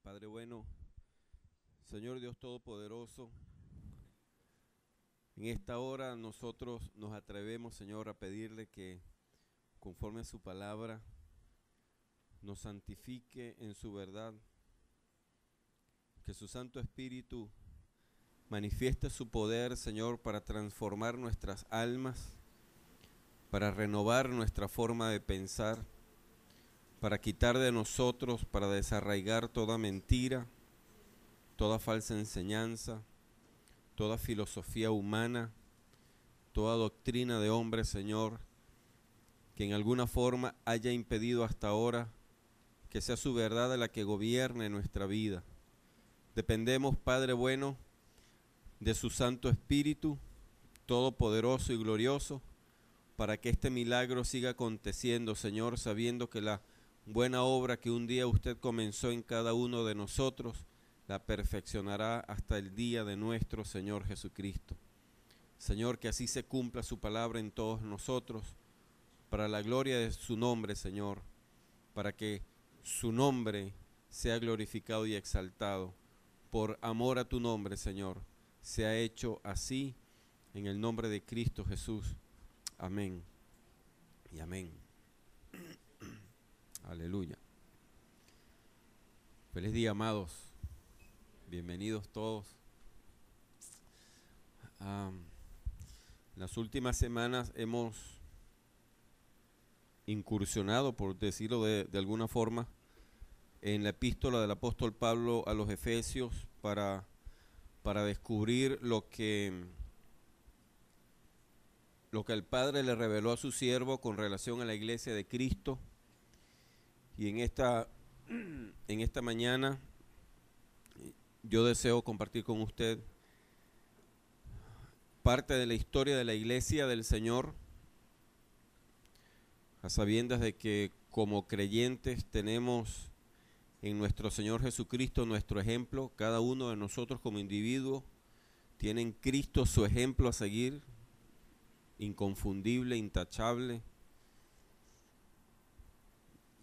Padre bueno, Señor Dios Todopoderoso, en esta hora nosotros nos atrevemos, Señor, a pedirle que, conforme a su palabra, nos santifique en su verdad, que su Santo Espíritu manifieste su poder, Señor, para transformar nuestras almas, para renovar nuestra forma de pensar, para quitar de nosotros, para desarraigar toda mentira, toda falsa enseñanza, toda filosofía humana, toda doctrina de hombres, Señor, que en alguna forma haya impedido hasta ahora que sea su verdad la que gobierne nuestra vida. Dependemos, Padre bueno, de su Santo Espíritu, todopoderoso y glorioso, para que este milagro siga aconteciendo, Señor, sabiendo que la buena obra que un día usted comenzó en cada uno de nosotros, la perfeccionará hasta el día de nuestro Señor Jesucristo. Señor, que así se cumpla su palabra en todos nosotros, para la gloria de su nombre, Señor, para que su nombre sea glorificado y exaltado. Por amor a tu nombre, Señor, sea hecho así en el nombre de Cristo Jesús. Amén y amén. Aleluya. Feliz día, amados. Bienvenidos todos. Las últimas semanas hemos incursionado, por decirlo de alguna forma, en la epístola del apóstol Pablo a los Efesios para descubrir lo que el Padre le reveló a su siervo con relación a la iglesia de Cristo. Y en esta mañana yo deseo compartir con usted parte de la historia de la iglesia del Señor, a sabiendas de que como creyentes tenemos en nuestro Señor Jesucristo nuestro ejemplo. Cada uno de nosotros como individuo tiene en Cristo su ejemplo a seguir, inconfundible, intachable,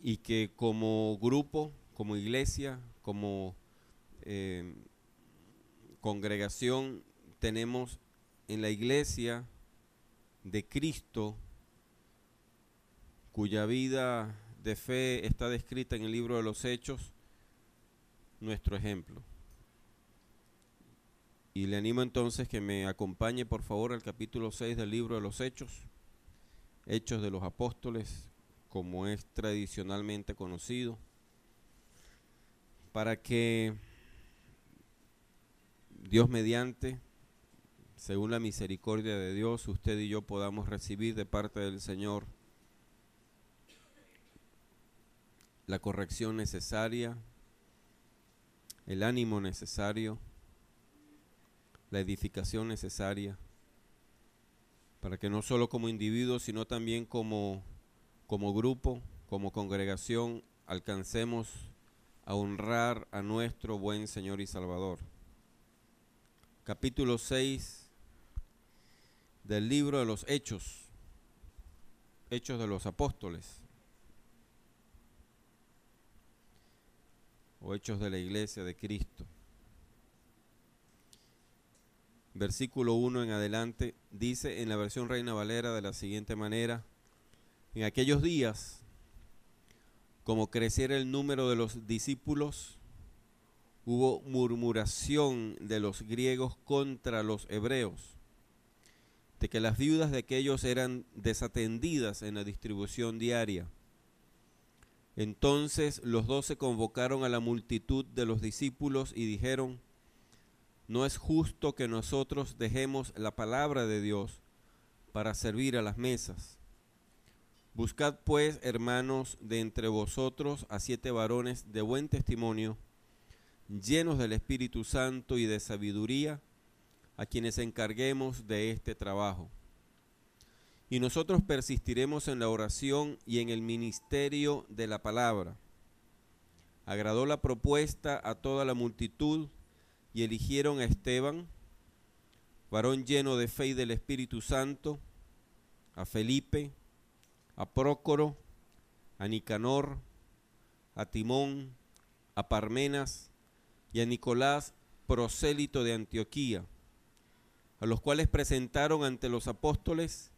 y que como grupo, como iglesia, como congregación, tenemos en la iglesia de Cristo, cuya vida de fe está descrita en el libro de los Hechos, nuestro ejemplo. Y le animo entonces que me acompañe por favor al capítulo 6 del libro de los Hechos, Hechos de los Apóstoles, como es tradicionalmente conocido, para que Dios mediante, según la misericordia de Dios, usted y yo podamos recibir de parte del Señor la corrección necesaria, el ánimo necesario, la edificación necesaria, para que no solo como individuos, sino también como grupo, como congregación, alcancemos a honrar a nuestro buen Señor y Salvador. Capítulo 6 del libro de los Hechos, Hechos de los Apóstoles, o Hechos de la Iglesia de Cristo. Versículo 1 en adelante dice en la versión Reina Valera de la siguiente manera: en aquellos días, como creciera el número de los discípulos, hubo murmuración de los griegos contra los hebreos, de que las viudas de aquellos eran desatendidas en la distribución diaria. Entonces los 12 convocaron a la multitud de los discípulos y dijeron: no es justo que nosotros dejemos la palabra de Dios para servir a las mesas. Buscad pues, hermanos, de entre vosotros a 7 varones de buen testimonio, llenos del Espíritu Santo y de sabiduría, a quienes encarguemos de este trabajo. Y nosotros persistiremos en la oración y en el ministerio de la palabra. Agradó la propuesta a toda la multitud y eligieron a Esteban, varón lleno de fe y del Espíritu Santo, a Felipe, a Prócoro, a Nicanor, a Timón, a Parmenas, y a Nicolás, prosélito de Antioquía, a los cuales presentaron ante los apóstoles,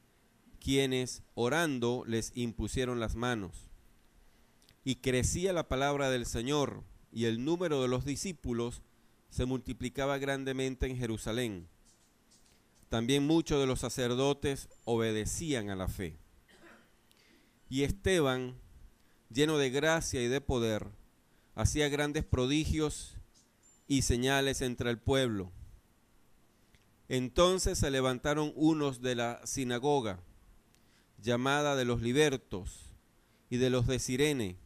quienes, orando, les impusieron las manos. Y crecía la palabra del Señor, y el número de los discípulos se multiplicaba grandemente en Jerusalén. También muchos de los sacerdotes obedecían a la fe. Y Esteban, lleno de gracia y de poder, hacía grandes prodigios y señales entre el pueblo. Entonces se levantaron unos de la sinagoga, llamada de los libertos, y de los de Cirene,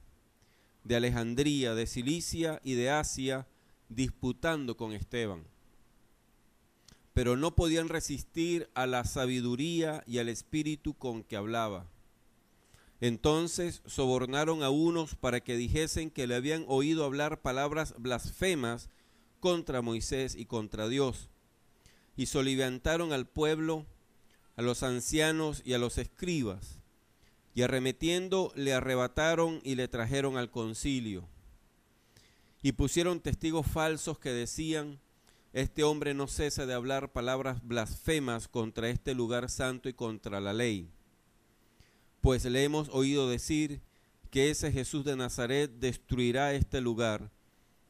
de Alejandría, de Cilicia y de Asia, disputando con Esteban. Pero no podían resistir a la sabiduría y al espíritu con que hablaba. Entonces sobornaron a unos para que dijesen que le habían oído hablar palabras blasfemas contra Moisés y contra Dios. Y soliviantaron al pueblo, a los ancianos y a los escribas, y arremetiendo le arrebataron y le trajeron al concilio. Y pusieron testigos falsos que decían: este hombre no cesa de hablar palabras blasfemas contra este lugar santo y contra la ley. Pues le hemos oído decir que ese Jesús de Nazaret destruirá este lugar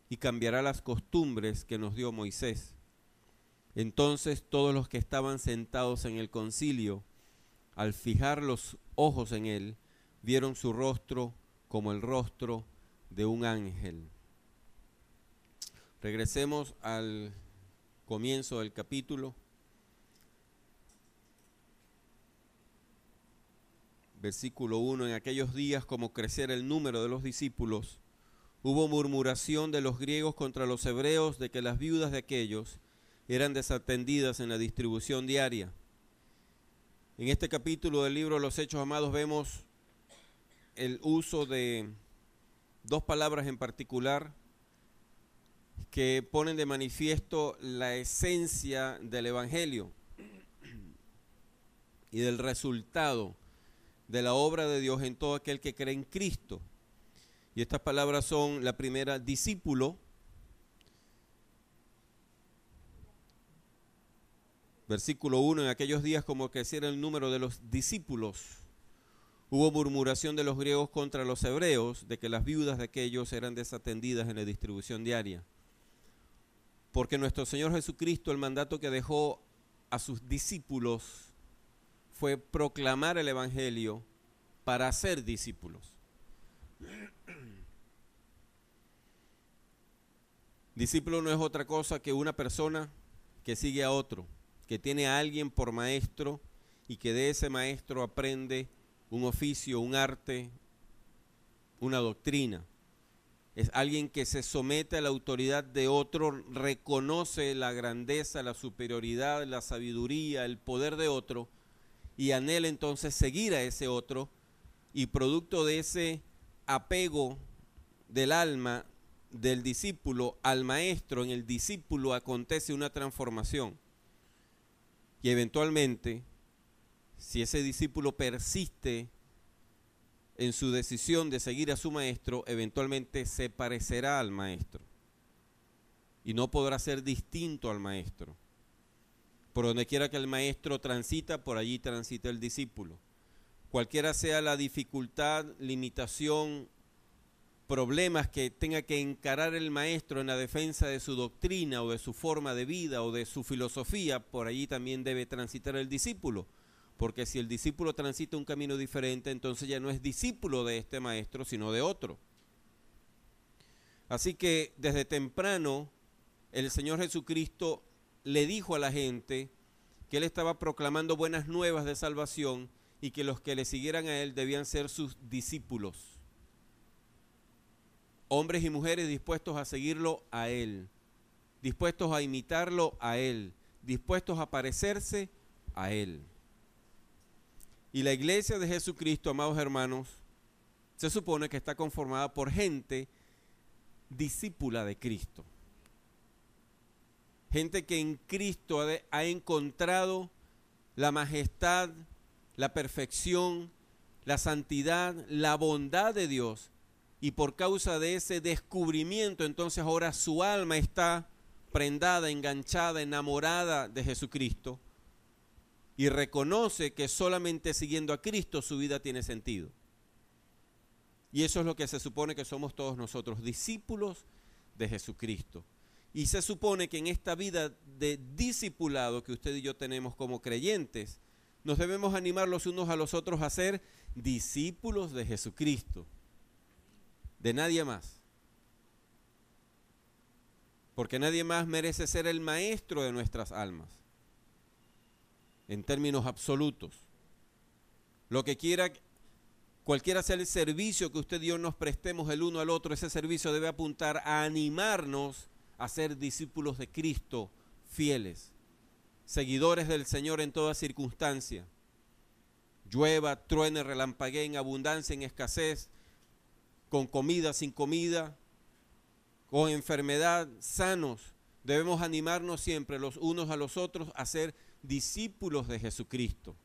y cambiará las costumbres que nos dio Moisés. Entonces todos los que estaban sentados en el concilio, al fijar los ojos en él, vieron su rostro como el rostro de un ángel. Regresemos al comienzo del capítulo. Versículo 1, en aquellos días, como creciera el número de los discípulos, hubo murmuración de los griegos contra los hebreos de que las viudas de aquellos eran desatendidas en la distribución diaria. En este capítulo del libro de los Hechos, amados, vemos el uso de dos palabras en particular que ponen de manifiesto la esencia del Evangelio y del resultado de la obra de Dios en todo aquel que cree en Cristo. Y estas palabras son: la primera, discípulo. Versículo 1, en aquellos días, como creciera el número de los discípulos, hubo murmuración de los griegos contra los hebreos de que las viudas de aquellos eran desatendidas en la distribución diaria. Porque nuestro Señor Jesucristo, el mandato que dejó a sus discípulos fue proclamar el Evangelio para ser discípulos. Discípulo no es otra cosa que una persona que sigue a otro, que tiene a alguien por maestro y que de ese maestro aprende un oficio, un arte, una doctrina. Es alguien que se somete a la autoridad de otro, reconoce la grandeza, la superioridad, la sabiduría, el poder de otro y anhela entonces seguir a ese otro, y producto de ese apego del alma del discípulo al maestro, en el discípulo acontece una transformación. Y eventualmente, si ese discípulo persiste en su decisión de seguir a su maestro, eventualmente se parecerá al maestro y no podrá ser distinto al maestro. Por donde quiera que el maestro transita, por allí transita el discípulo. Cualquiera sea la dificultad, limitación, problemas que tenga que encarar el maestro en la defensa de su doctrina o de su forma de vida o de su filosofía, por allí también debe transitar el discípulo. Porque si el discípulo transita un camino diferente, entonces ya no es discípulo de este maestro, sino de otro. Así que desde temprano el Señor Jesucristo le dijo a la gente que Él estaba proclamando buenas nuevas de salvación y que los que le siguieran a Él debían ser sus discípulos. Hombres y mujeres dispuestos a seguirlo a Él, dispuestos a imitarlo a Él, dispuestos a parecerse a Él. Y la iglesia de Jesucristo, amados hermanos, se supone que está conformada por gente discípula de Cristo. Gente que en Cristo ha encontrado la majestad, la perfección, la santidad, la bondad de Dios, y por causa de ese descubrimiento, entonces ahora su alma está prendada, enganchada, enamorada de Jesucristo y reconoce que solamente siguiendo a Cristo su vida tiene sentido. Y eso es lo que se supone que somos todos nosotros, discípulos de Jesucristo. Y se supone que en esta vida de discipulado que usted y yo tenemos como creyentes, nos debemos animar los unos a los otros a ser discípulos de Jesucristo, de nadie más. Porque nadie más merece ser el maestro de nuestras almas, en términos absolutos. Lo que quiera, cualquiera sea el servicio que usted y yo nos prestemos el uno al otro, ese servicio debe apuntar a animarnos a ser discípulos de Cristo fieles, seguidores del Señor en toda circunstancia. Llueva, truene, relampaguee, en abundancia, en escasez, con comida, sin comida, con enfermedad, sanos. Debemos animarnos siempre los unos a los otros a ser discípulos de Jesucristo.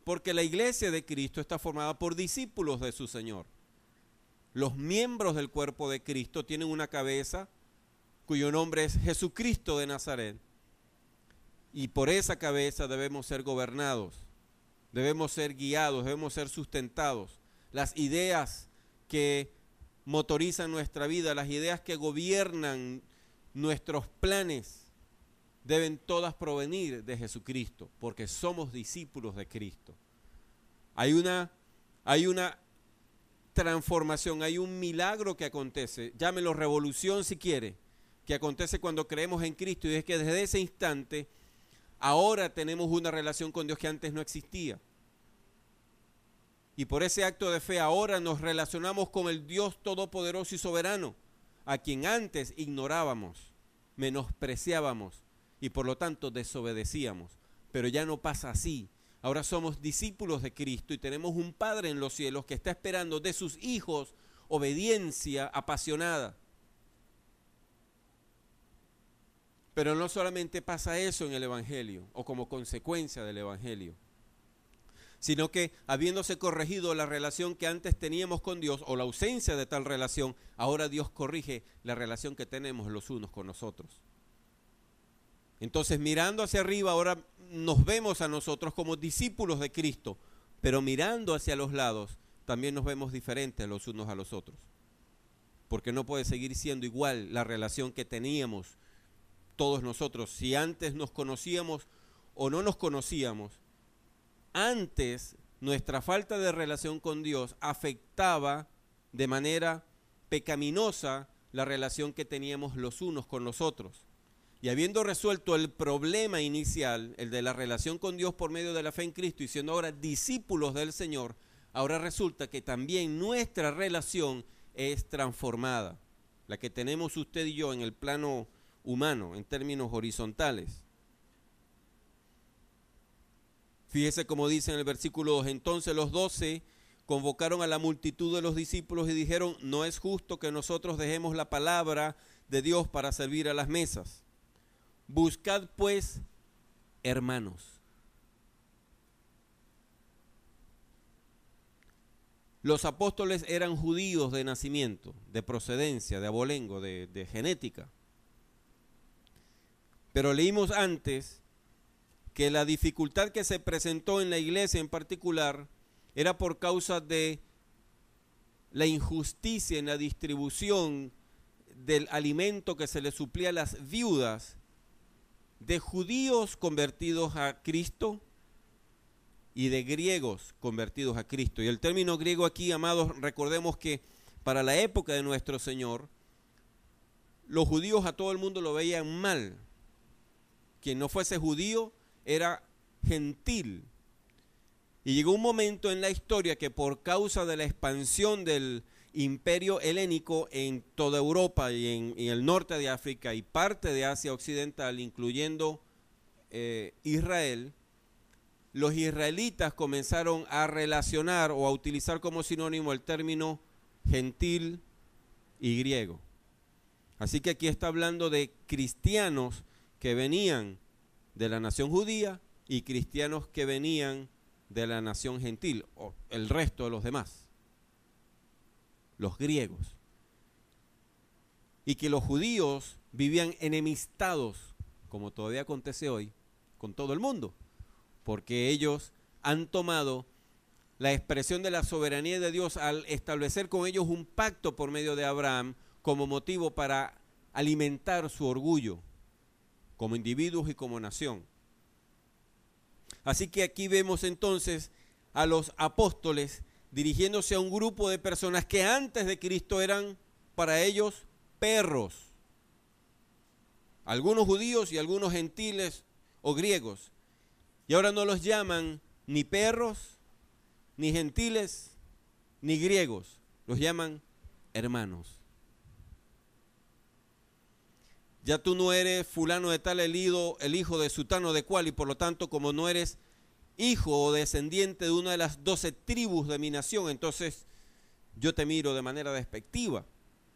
Porque la iglesia de Cristo está formada por discípulos de su Señor. Los miembros del cuerpo de Cristo tienen una cabeza cuyo nombre es Jesucristo de Nazaret. Y por esa cabeza debemos ser gobernados, debemos ser guiados, debemos ser sustentados. Las ideas que motorizan nuestra vida, las ideas que gobiernan nuestros planes, deben todas provenir de Jesucristo, porque somos discípulos de Cristo. Hay una transformación, hay un milagro que acontece, llámelo revolución si quiere, que acontece cuando creemos en Cristo, y es que desde ese instante ahora tenemos una relación con Dios que antes no existía. Y por ese acto de fe ahora nos relacionamos con el Dios todopoderoso y soberano, a quien antes ignorábamos, menospreciábamos y por lo tanto desobedecíamos. Pero ya no pasa así. Ahora somos discípulos de Cristo y tenemos un Padre en los cielos que está esperando de sus hijos obediencia apasionada. Pero no solamente pasa eso en el Evangelio o como consecuencia del Evangelio, sino que habiéndose corregido la relación que antes teníamos con Dios o la ausencia de tal relación, ahora Dios corrige la relación que tenemos los unos con nosotros. Entonces, mirando hacia arriba, ahora nos vemos a nosotros como discípulos de Cristo, pero mirando hacia los lados, también nos vemos diferentes los unos a los otros. Porque no puede seguir siendo igual la relación que teníamos todos nosotros. Si antes nos conocíamos o no nos conocíamos, antes nuestra falta de relación con Dios afectaba de manera pecaminosa la relación que teníamos los unos con los otros. Y habiendo resuelto el problema inicial, el de la relación con Dios por medio de la fe en Cristo y siendo ahora discípulos del Señor, ahora resulta que también nuestra relación es transformada. La que tenemos usted y yo en el plano humano, en términos horizontales. Fíjese cómo dice en el versículo 2, entonces los 12 convocaron a la multitud de los discípulos y dijeron, no es justo que nosotros dejemos la palabra de Dios para servir a las mesas. Buscad pues, hermanos. Los apóstoles eran judíos de nacimiento, de procedencia, de abolengo, de genética. Pero leímos antes que la dificultad que se presentó en la iglesia en particular era por causa de la injusticia en la distribución del alimento que se le suplía a las viudas de judíos convertidos a Cristo y de griegos convertidos a Cristo. Y el término griego aquí, amados, recordemos que para la época de nuestro Señor, los judíos a todo el mundo lo veían mal. Quien no fuese judío era gentil. Y llegó un momento en la historia que por causa de la expansión del imperio helénico en toda Europa y en el norte de África y parte de Asia Occidental, incluyendo Israel, los israelitas comenzaron a relacionar o a utilizar como sinónimo el término gentil y griego. Así que aquí está hablando de cristianos que venían de la nación judía y cristianos que venían de la nación gentil, o el resto de los demás. los griegos. Y que los judíos vivían enemistados, como todavía acontece hoy, con todo el mundo, porque ellos han tomado la expresión de la soberanía de Dios al establecer con ellos un pacto por medio de Abraham como motivo para alimentar su orgullo como individuos y como nación. Así que aquí vemos entonces a los apóstoles dirigiéndose a un grupo de personas que antes de Cristo eran para ellos perros. Algunos judíos y algunos gentiles o griegos. Y ahora no los llaman ni perros, ni gentiles, ni griegos. Los llaman hermanos. Ya tú no eres fulano de tal el hijo de sutano de cual, y por lo tanto, como no eres hijo o descendiente de una de las 12 tribus de mi nación, entonces yo te miro de manera despectiva,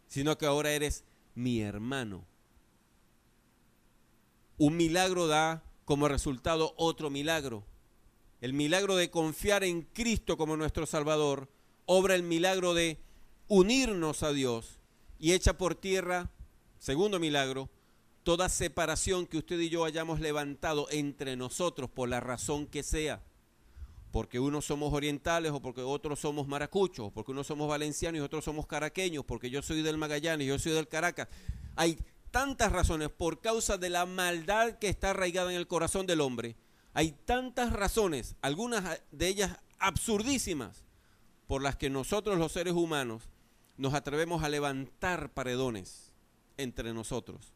sino que ahora eres mi hermano. Un milagro da como resultado otro milagro. El milagro de confiar en Cristo como nuestro Salvador obra el milagro de unirnos a Dios y echa por tierra, segundo milagro, toda separación que usted y yo hayamos levantado entre nosotros por la razón que sea. Porque unos somos orientales o porque otros somos maracuchos, porque unos somos valencianos y otros somos caraqueños, porque yo soy del Magallanes y yo soy del Caracas. Hay tantas razones por causa de la maldad que está arraigada en el corazón del hombre. Hay tantas razones, algunas de ellas absurdísimas, por las que nosotros los seres humanos nos atrevemos a levantar paredones entre nosotros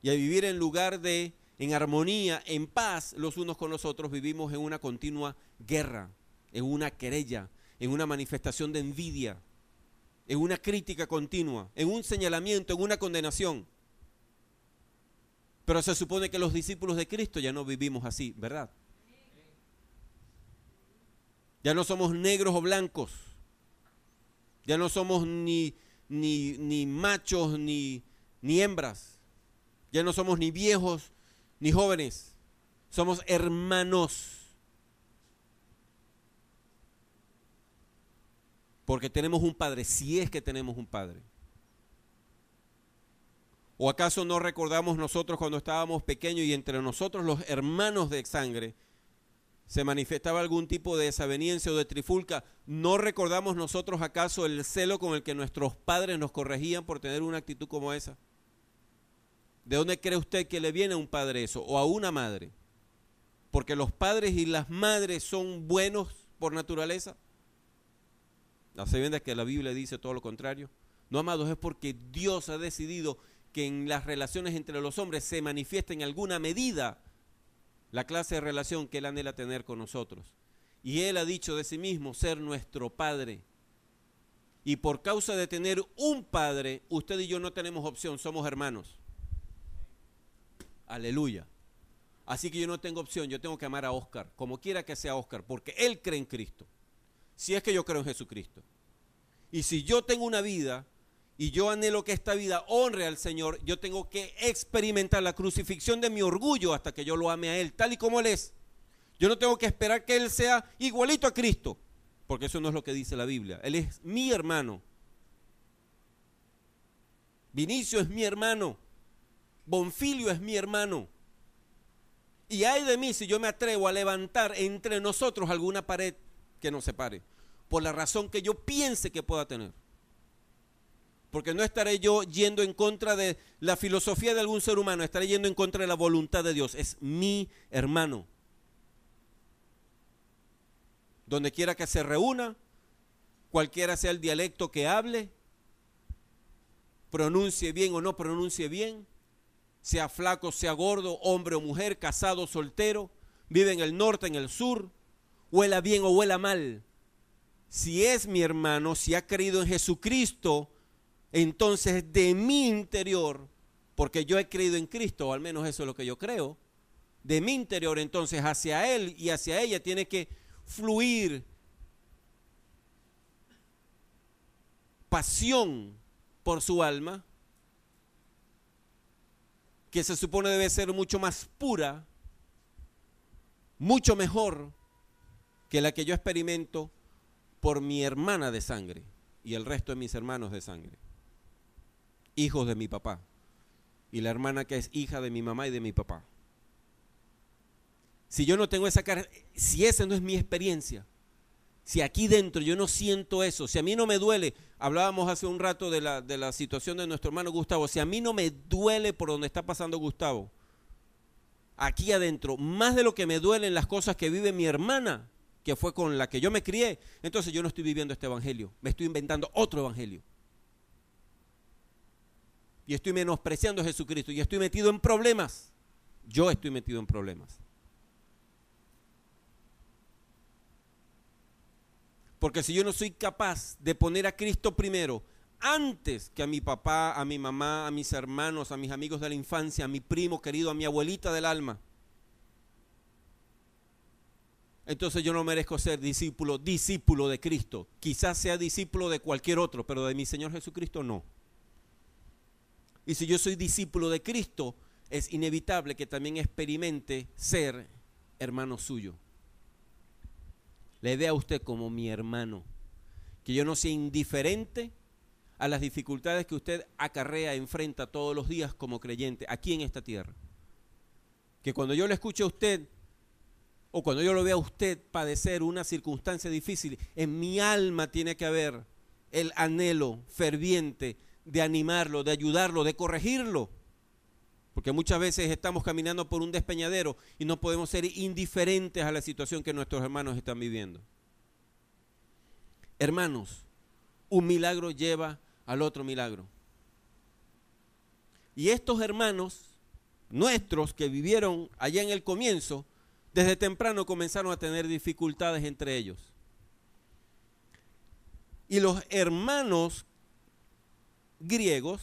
y a vivir en lugar de en armonía, en paz los unos con los otros. Vivimos en una continua guerra, en una querella, en una manifestación de envidia, en una crítica continua, en un señalamiento, en una condenación. Pero se supone que los discípulos de Cristo ya no vivimos así, ¿verdad? Ya no somos negros o blancos, ya no somos ni machos ni hembras, ya no somos ni viejos ni jóvenes, somos hermanos. Porque tenemos un Padre, si es que tenemos un Padre. ¿O acaso no recordamos nosotros cuando estábamos pequeños y entre nosotros los hermanos de sangre se manifestaba algún tipo de desaveniencia o de trifulca? ¿No recordamos nosotros acaso el celo con el que nuestros padres nos corregían por tener una actitud como esa? ¿De dónde cree usted que le viene a un padre eso o a una madre? ¿Porque los padres y las madres son buenos por naturaleza? ¿La sabienda que la Biblia dice todo lo contrario? No, amados, es porque Dios ha decidido que en las relaciones entre los hombres se manifiesta en alguna medida la clase de relación que Él anhela tener con nosotros. Y Él ha dicho de sí mismo ser nuestro Padre. Y por causa de tener un Padre, usted y yo no tenemos opción, somos hermanos. Aleluya. Así que yo no tengo opción, yo tengo que amar a Oscar, como quiera que sea Oscar, porque él cree en Cristo. Si es que yo creo en Jesucristo. Y si yo tengo una vida y yo anhelo que esta vida honre al Señor, yo tengo que experimentar la crucifixión de mi orgullo hasta que yo lo ame a Él, tal y como Él es. Yo no tengo que esperar que Él sea igualito a Cristo, porque eso no es lo que dice la Biblia. Él es mi hermano. Vinicio es mi hermano. Bonfilio es mi hermano. Y ay de mí si yo me atrevo a levantar entre nosotros alguna pared que nos separe, por la razón que yo piense que pueda tener. Porque no estaré yo yendo en contra de la filosofía de algún ser humano, estaré yendo en contra de la voluntad de Dios. Es mi hermano. Donde quiera que se reúna, cualquiera sea el dialecto que hable, pronuncie bien o no pronuncie bien, sea flaco, sea gordo, hombre o mujer, casado, soltero, vive en el norte, en el sur, huela bien o huela mal. Si es mi hermano, si ha creído en Jesucristo, entonces de mi interior, porque yo he creído en Cristo, o al menos eso es lo que yo creo, de mi interior entonces hacia él y hacia ella tiene que fluir pasión por su alma, que se supone debe ser mucho más pura, mucho mejor que la que yo experimento por mi hermana de sangre. y el resto de mis hermanos de sangre, hijos de mi papá, y la hermana que es hija de mi mamá y de mi papá. Si yo no tengo esa cara, si esa no es mi experiencia, si aquí dentro yo no siento eso, si a mí no me duele, hablábamos hace un rato de la situación de nuestro hermano Gustavo, si a mí no me duele por donde está pasando Gustavo, aquí adentro, más de lo que me duelen las cosas que vive mi hermana, que fue con la que yo me crié, entonces yo no estoy viviendo este evangelio, me estoy inventando otro evangelio. Y estoy menospreciando a Jesucristo y estoy metido en problemas. Yo estoy metido en problemas. Porque si yo no soy capaz de poner a Cristo primero, antes que a mi papá, a mi mamá, a mis hermanos, a mis amigos de la infancia, a mi primo querido, a mi abuelita del alma, entonces yo no merezco ser discípulo de Cristo. Quizás sea discípulo de cualquier otro, pero de mi Señor Jesucristo no. Y si yo soy discípulo de Cristo, es inevitable que también experimente ser hermano suyo. Le dé a usted como mi hermano, que yo no sea indiferente a las dificultades que usted acarrea, enfrenta todos los días como creyente aquí en esta tierra. Que cuando yo le escuche a usted, o cuando yo lo vea a usted padecer una circunstancia difícil, en mi alma tiene que haber el anhelo ferviente de animarlo, de ayudarlo, de corregirlo. Porque muchas veces estamos caminando por un despeñadero y no podemos ser indiferentes a la situación que nuestros hermanos están viviendo. Hermanos, un milagro lleva al otro milagro. Y estos hermanos nuestros que vivieron allá en el comienzo, desde temprano comenzaron a tener dificultades entre ellos. Y los hermanos griegos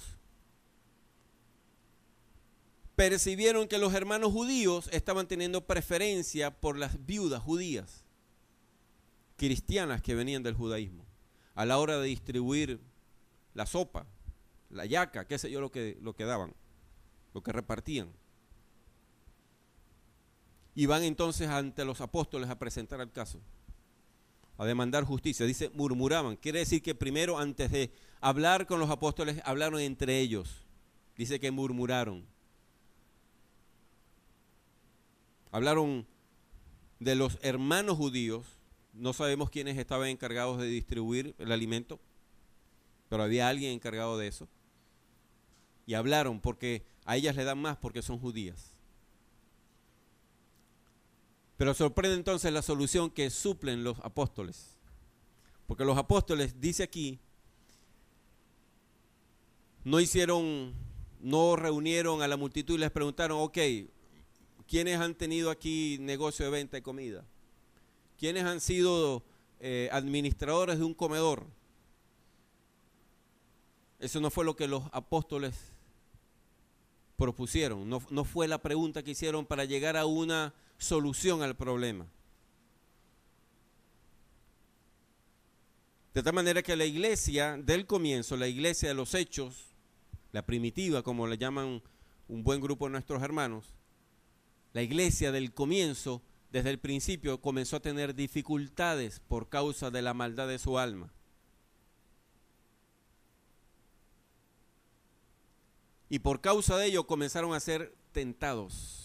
percibieron que los hermanos judíos estaban teniendo preferencia por las viudas judías, cristianas que venían del judaísmo, a la hora de distribuir la sopa, la yaca, qué sé yo lo que daban, lo que repartían. Y van entonces ante los apóstoles a presentar el caso, a demandar justicia. Dice, murmuraban. Quiere decir que primero, antes de hablar con los apóstoles, hablaron entre ellos. Dice que murmuraron. Hablaron de los hermanos judíos. No sabemos quiénes estaban encargados de distribuir el alimento, pero había alguien encargado de eso. Y hablaron porque a ellas le dan más porque son judías. Pero sorprende entonces la solución que suplen los apóstoles. Porque los apóstoles, dice aquí, no reunieron a la multitud y les preguntaron, ok, ¿quiénes han tenido aquí negocio de venta de comida? ¿Quiénes han sido administradores de un comedor? Eso no fue lo que los apóstoles propusieron, no fue la pregunta que hicieron para llegar a una solución al problema. De tal manera que la iglesia del comienzo, la iglesia de los hechos, la primitiva, como le llaman un buen grupo de nuestros hermanos, la iglesia del comienzo, desde el principio, comenzó a tener dificultades por causa de la maldad de su alma. Y por causa de ello comenzaron a ser tentados.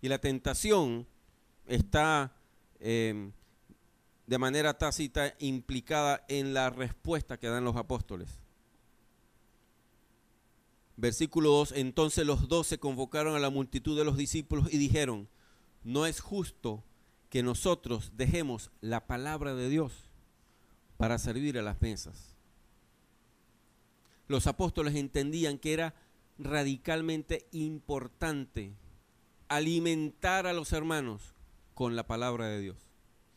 Y la tentación está de manera tácita implicada en la respuesta que dan los apóstoles. Versículo 2, entonces los 12 convocaron a la multitud de los discípulos y dijeron, no es justo que nosotros dejemos la palabra de Dios para servir a las mesas. Los apóstoles entendían que era radicalmente importante alimentar a los hermanos con la palabra de Dios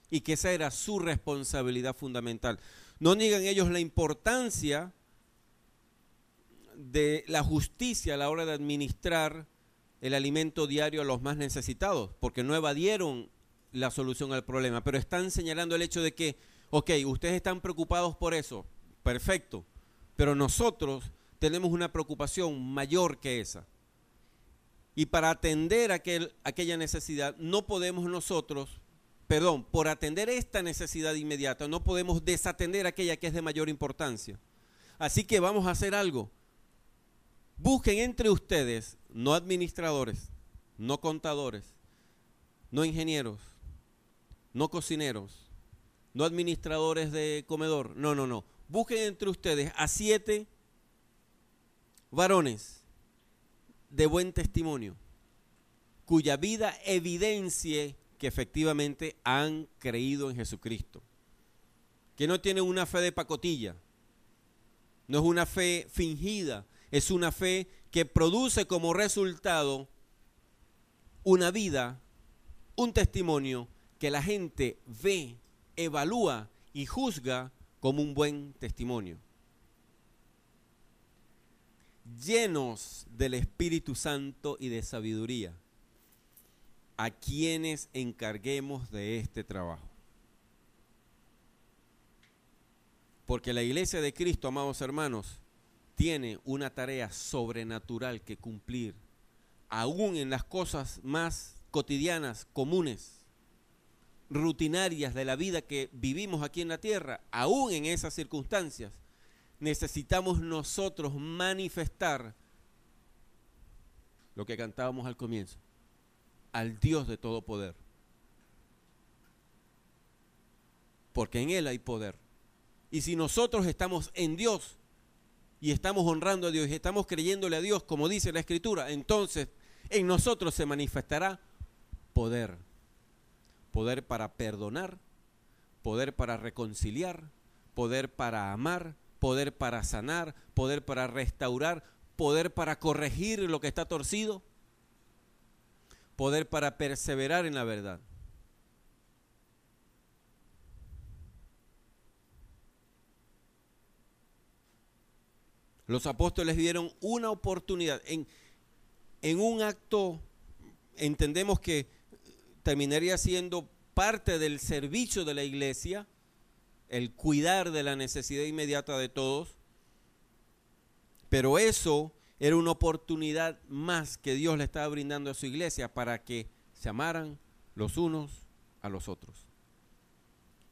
y que esa era su responsabilidad fundamental. No niegan ellos la importancia de la justicia a la hora de administrar el alimento diario a los más necesitados, porque no evadieron la solución al problema, pero están señalando el hecho de que, ok, ustedes están preocupados por eso, perfecto, pero nosotros tenemos una preocupación mayor que esa. Y para atender aquella necesidad no podemos nosotros por atender esta necesidad inmediata, no podemos desatender aquella que es de mayor importancia. Así que vamos a hacer algo. Busquen entre ustedes, no administradores, no contadores, no ingenieros, no cocineros, no administradores de comedor, no. Busquen entre ustedes a 7 varones de buen testimonio, cuya vida evidencie que efectivamente han creído en Jesucristo, que no tienen una fe de pacotilla, no es una fe fingida, es una fe que produce como resultado una vida, un testimonio que la gente ve, evalúa y juzga como un buen testimonio. Llenos del Espíritu Santo y de sabiduría, a quienes encarguemos de este trabajo. Porque la iglesia de Cristo, amados hermanos, tiene una tarea sobrenatural que cumplir, aún en las cosas más cotidianas, comunes, rutinarias de la vida que vivimos aquí en la tierra. Aún en esas circunstancias, necesitamos nosotros manifestar lo que cantábamos al comienzo: al Dios de todo poder. Porque en Él hay poder. Y si nosotros estamos en Dios y estamos honrando a Dios y estamos creyéndole a Dios, como dice la Escritura, entonces en nosotros se manifestará poder. Poder para perdonar, poder para reconciliar, poder para amar, poder para sanar, poder para restaurar, poder para corregir lo que está torcido, poder para perseverar en la verdad. Los apóstoles vieron una oportunidad. En un acto, entendemos que terminaría siendo parte del servicio de la iglesia, el cuidar de la necesidad inmediata de todos, pero eso era una oportunidad más que Dios le estaba brindando a su iglesia para que se amaran los unos a los otros.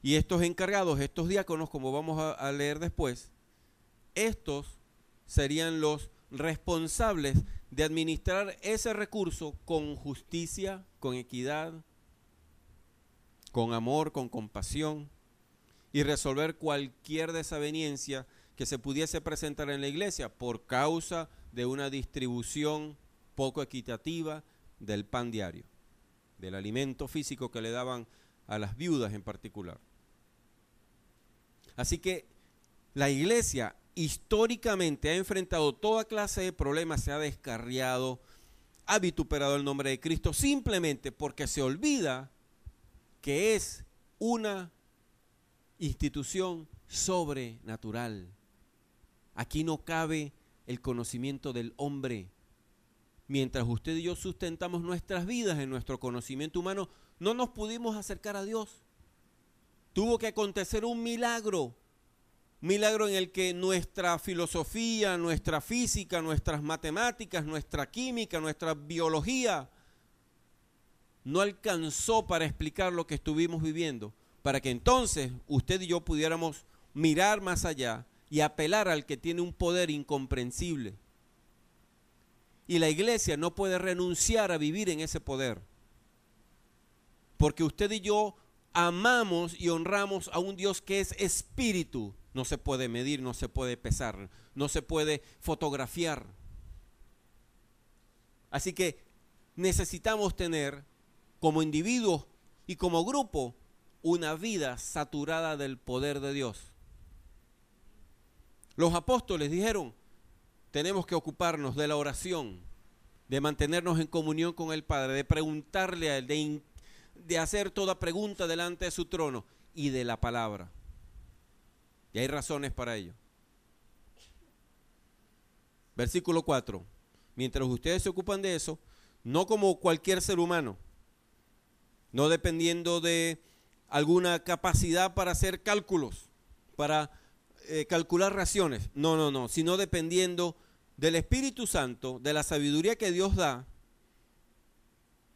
Y estos encargados, estos diáconos, como vamos a leer después, estos serían los responsables de administrar ese recurso con justicia, con equidad, con amor, con compasión, y resolver cualquier desaveniencia que se pudiese presentar en la iglesia por causa de una distribución poco equitativa del pan diario, del alimento físico que le daban a las viudas en particular. Así que la iglesia históricamente ha enfrentado toda clase de problemas, se ha descarriado, ha vituperado el nombre de Cristo simplemente porque se olvida que es una institución sobrenatural. Aquí no cabe el conocimiento del hombre. Mientras usted y yo sustentamos nuestras vidas en nuestro conocimiento humano, no nos pudimos acercar a Dios. Tuvo que acontecer un milagro en el que nuestra filosofía, nuestra física, nuestras matemáticas, nuestra química, nuestra biología no alcanzó para explicar lo que estuvimos viviendo, para que entonces usted y yo pudiéramos mirar más allá y apelar al que tiene un poder incomprensible. Y la iglesia no puede renunciar a vivir en ese poder, porque usted y yo amamos y honramos a un Dios que es espíritu. No se puede medir, no se puede pesar, no se puede fotografiar. Así que necesitamos tener como individuos y como grupo una vida saturada del poder de Dios. Los apóstoles dijeron: tenemos que ocuparnos de la oración, de mantenernos en comunión con el Padre, de preguntarle a Él, de hacer toda pregunta delante de su trono y de la palabra. Y hay razones para ello. Versículo 4. Mientras ustedes se ocupan de eso, no como cualquier ser humano, no dependiendo de alguna capacidad para hacer cálculos, para calcular raciones, no, sino dependiendo del Espíritu Santo, de la sabiduría que Dios da.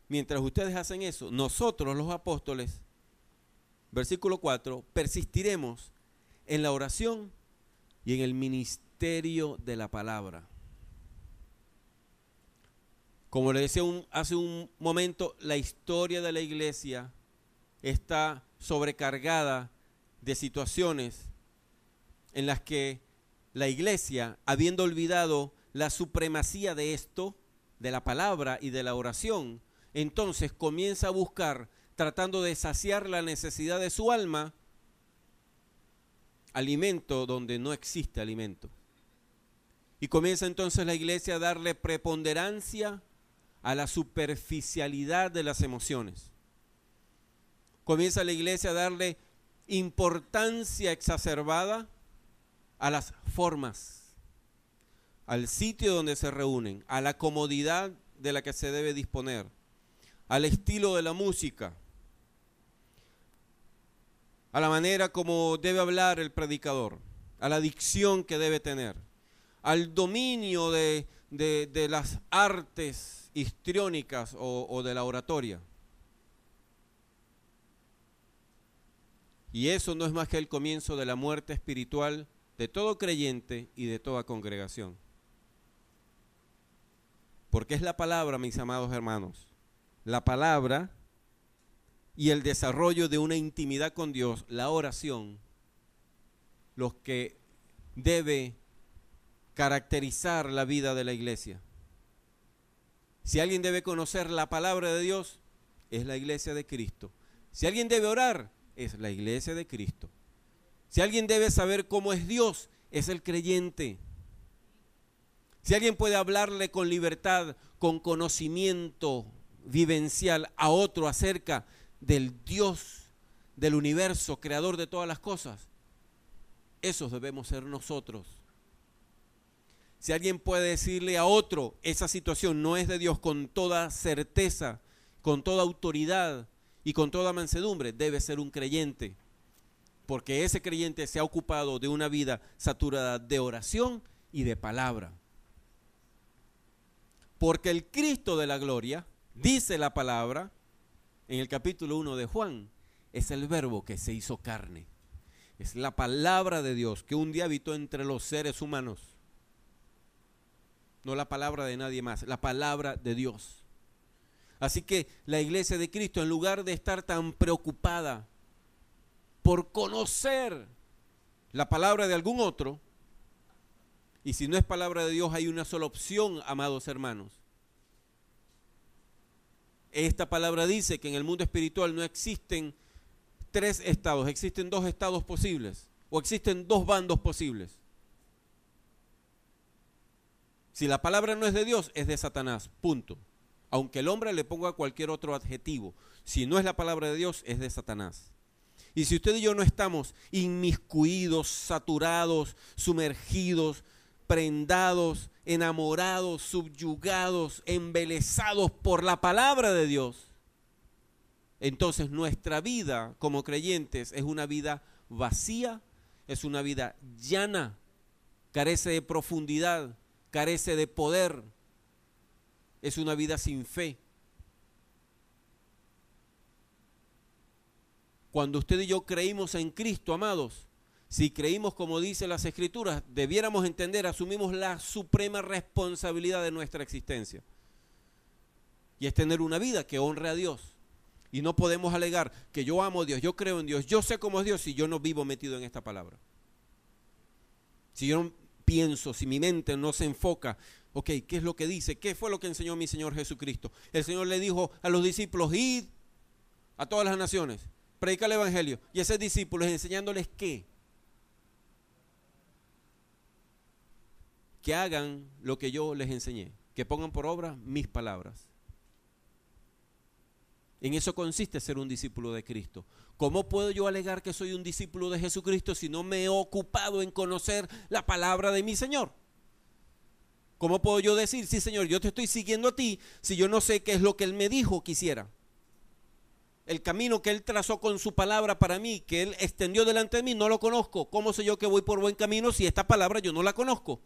Mientras ustedes hacen eso, nosotros los apóstoles versículo 4, persistiremos en la oración y en el ministerio de la palabra. Como le decía hace un momento, la historia de la iglesia está sobrecargada de situaciones en las que la iglesia, habiendo olvidado la supremacía de esto, de la palabra y de la oración, entonces comienza a buscar, tratando de saciar la necesidad de su alma, alimento donde no existe alimento. Y comienza entonces la iglesia a darle preponderancia a la superficialidad de las emociones. Comienza la iglesia a darle importancia exacerbada a las formas, al sitio donde se reúnen, a la comodidad de la que se debe disponer, al estilo de la música, a la manera como debe hablar el predicador, a la dicción que debe tener, al dominio de las artes histriónicas o de la oratoria. Y eso no es más que el comienzo de la muerte espiritual de todo creyente y de toda congregación. Porque es la palabra, mis amados hermanos, la palabra y el desarrollo de una intimidad con Dios, la oración, los que debe caracterizar la vida de la iglesia. Si alguien debe conocer la palabra de Dios, es la iglesia de Cristo. Si alguien debe orar, es la iglesia de Cristo. Si alguien debe saber cómo es Dios, es el creyente. Si alguien puede hablarle con libertad, con conocimiento vivencial a otro acerca del Dios del universo, creador de todas las cosas, esos debemos ser nosotros. Si alguien puede decirle a otro, esa situación no es de Dios, con toda certeza, con toda autoridad y con toda mansedumbre, debe ser un creyente. Porque ese creyente se ha ocupado de una vida saturada de oración y de palabra. Porque el Cristo de la gloria, dice la palabra, en el capítulo 1 de Juan, es el verbo que se hizo carne. Es la palabra de Dios que un día habitó entre los seres humanos. No la palabra de nadie más, la palabra de Dios. Así que la iglesia de Cristo, en lugar de estar tan preocupada por conocer la palabra de algún otro, y si no es palabra de Dios, hay una sola opción, amados hermanos. Esta palabra dice que en el mundo espiritual no existen 3 estados, existen 2 estados posibles, o existen 2 bandos posibles. Si la palabra no es de Dios, es de Satanás, punto. Aunque el hombre le ponga cualquier otro adjetivo, si no es la palabra de Dios, es de Satanás. Y si usted y yo no estamos inmiscuidos, saturados, sumergidos, prendados, enamorados, subyugados, embelesados por la palabra de Dios, entonces nuestra vida como creyentes es una vida vacía, es una vida llana, carece de profundidad, carece de poder, es una vida sin fe. Cuando usted y yo creímos en Cristo, amados, si creímos como dice las Escrituras, debiéramos entender, asumimos la suprema responsabilidad de nuestra existencia. Y es tener una vida que honre a Dios. Y no podemos alegar que yo amo a Dios, yo creo en Dios, yo sé cómo es Dios si yo no vivo metido en esta palabra. Si yo no pienso, si mi mente no se enfoca, ok, ¿qué es lo que dice? ¿Qué fue lo que enseñó mi Señor Jesucristo? El Señor le dijo a los discípulos, id a todas las naciones, predica el evangelio. Y a esos discípulos enseñándoles ¿qué? Que hagan lo que yo les enseñé, que pongan por obra mis palabras. En eso consiste ser un discípulo de Cristo. ¿Cómo puedo yo alegar que soy un discípulo de Jesucristo si no me he ocupado en conocer la palabra de mi Señor? ¿Cómo puedo yo decir, sí Señor, yo te estoy siguiendo a ti, si yo no sé qué es lo que Él me dijo que hiciera? El camino que Él trazó con su palabra para mí, que Él extendió delante de mí, no lo conozco. ¿Cómo sé yo que voy por buen camino si esta palabra yo no la conozco?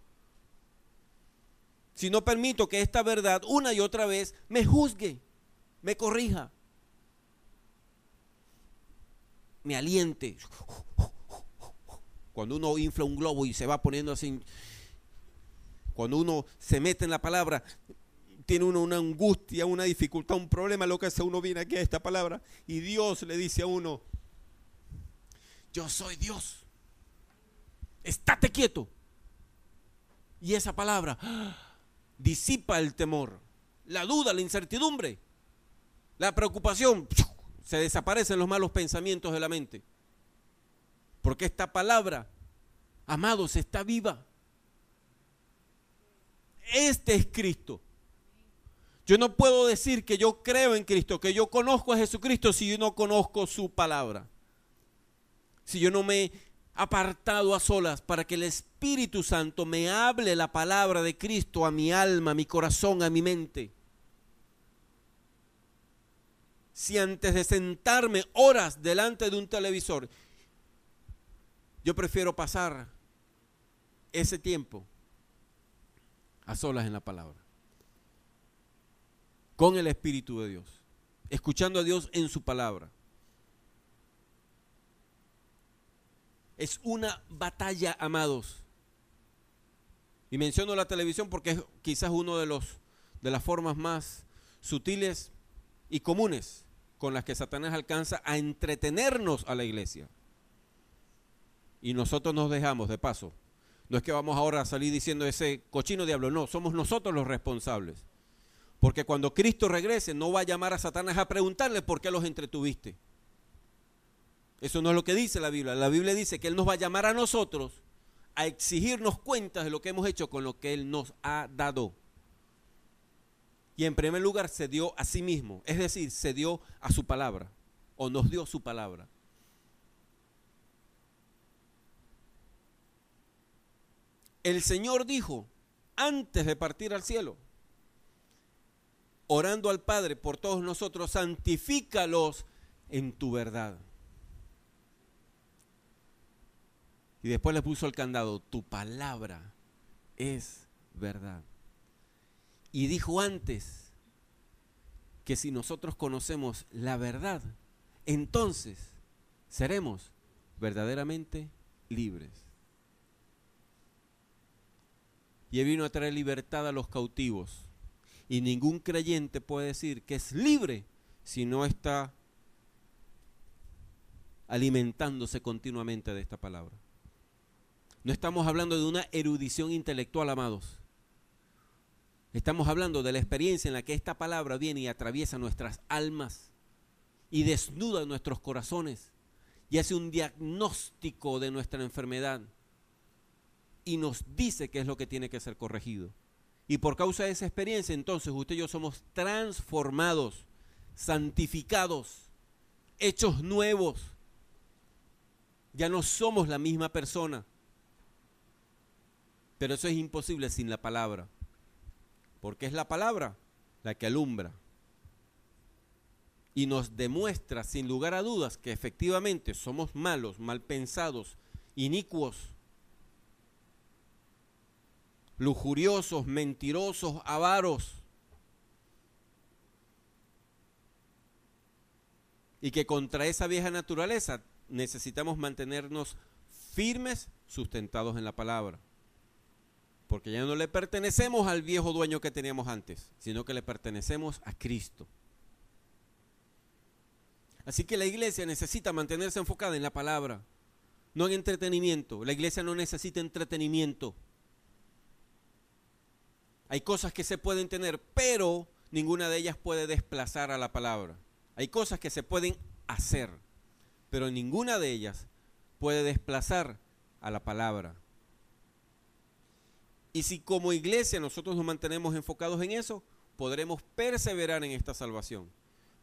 Si no permito que esta verdad una y otra vez me juzgue, me corrija. me aliente. Cuando uno infla un globo y se va poniendo así, cuando uno se mete en la palabra, tiene uno una angustia, una dificultad, un problema, lo que hace uno viene aquí a esta palabra y Dios le dice a uno, yo soy Dios, estate quieto. Y esa palabra disipa el temor, la duda, la incertidumbre, la preocupación. Se desaparecen los malos pensamientos de la mente. Porque esta palabra, amados, está viva. Este es Cristo. Yo no puedo decir que yo creo en Cristo, que yo conozco a Jesucristo si yo no conozco su palabra. Si yo no me he apartado a solas para que el Espíritu Santo me hable la palabra de Cristo a mi alma, a mi corazón, a mi mente. Si antes de sentarme horas delante de un televisor, yo prefiero pasar ese tiempo a solas en la palabra, con el Espíritu de Dios, escuchando a Dios en su palabra. Es una batalla, amados. Y menciono la televisión porque es quizás uno de las formas más sutiles y comunes con las que Satanás alcanza a entretenernos a la iglesia. Y nosotros nos dejamos, de paso. No es que vamos ahora a salir diciendo ese cochino diablo, no, somos nosotros los responsables. Porque cuando Cristo regrese no va a llamar a Satanás a preguntarle por qué los entretuviste. Eso no es lo que dice la Biblia. La Biblia dice que Él nos va a llamar a nosotros a exigirnos cuentas de lo que hemos hecho con lo que Él nos ha dado. Y en primer lugar se dio a sí mismo, es decir, se dio a su palabra, o nos dio su palabra. El Señor dijo, antes de partir al cielo, orando al Padre por todos nosotros, santifícalos en tu verdad. Y después le puso el candado, tu palabra es verdad. Y dijo antes que si nosotros conocemos la verdad, entonces seremos verdaderamente libres. Y Él vino a traer libertad a los cautivos. Y ningún creyente puede decir que es libre si no está alimentándose continuamente de esta palabra. No estamos hablando de una erudición intelectual, amados. Estamos hablando de la experiencia en la que esta palabra viene y atraviesa nuestras almas y desnuda nuestros corazones y hace un diagnóstico de nuestra enfermedad y nos dice qué es lo que tiene que ser corregido. Y por causa de esa experiencia, entonces usted y yo somos transformados, santificados, hechos nuevos. Ya no somos la misma persona. Pero eso es imposible sin la palabra. Porque es la palabra la que alumbra. Y nos demuestra sin lugar a dudas que efectivamente somos malos, mal pensados, inicuos, lujuriosos, mentirosos, avaros. Y que contra esa vieja naturaleza necesitamos mantenernos firmes, sustentados en la palabra. Porque ya no le pertenecemos al viejo dueño que teníamos antes, sino que le pertenecemos a Cristo. Así que la iglesia necesita mantenerse enfocada en la palabra, no en entretenimiento. La iglesia no necesita entretenimiento. Hay cosas que se pueden tener, pero ninguna de ellas puede desplazar a la palabra. Hay cosas que se pueden hacer, pero ninguna de ellas puede desplazar a la palabra. Y si como iglesia nosotros nos mantenemos enfocados en eso, podremos perseverar en esta salvación.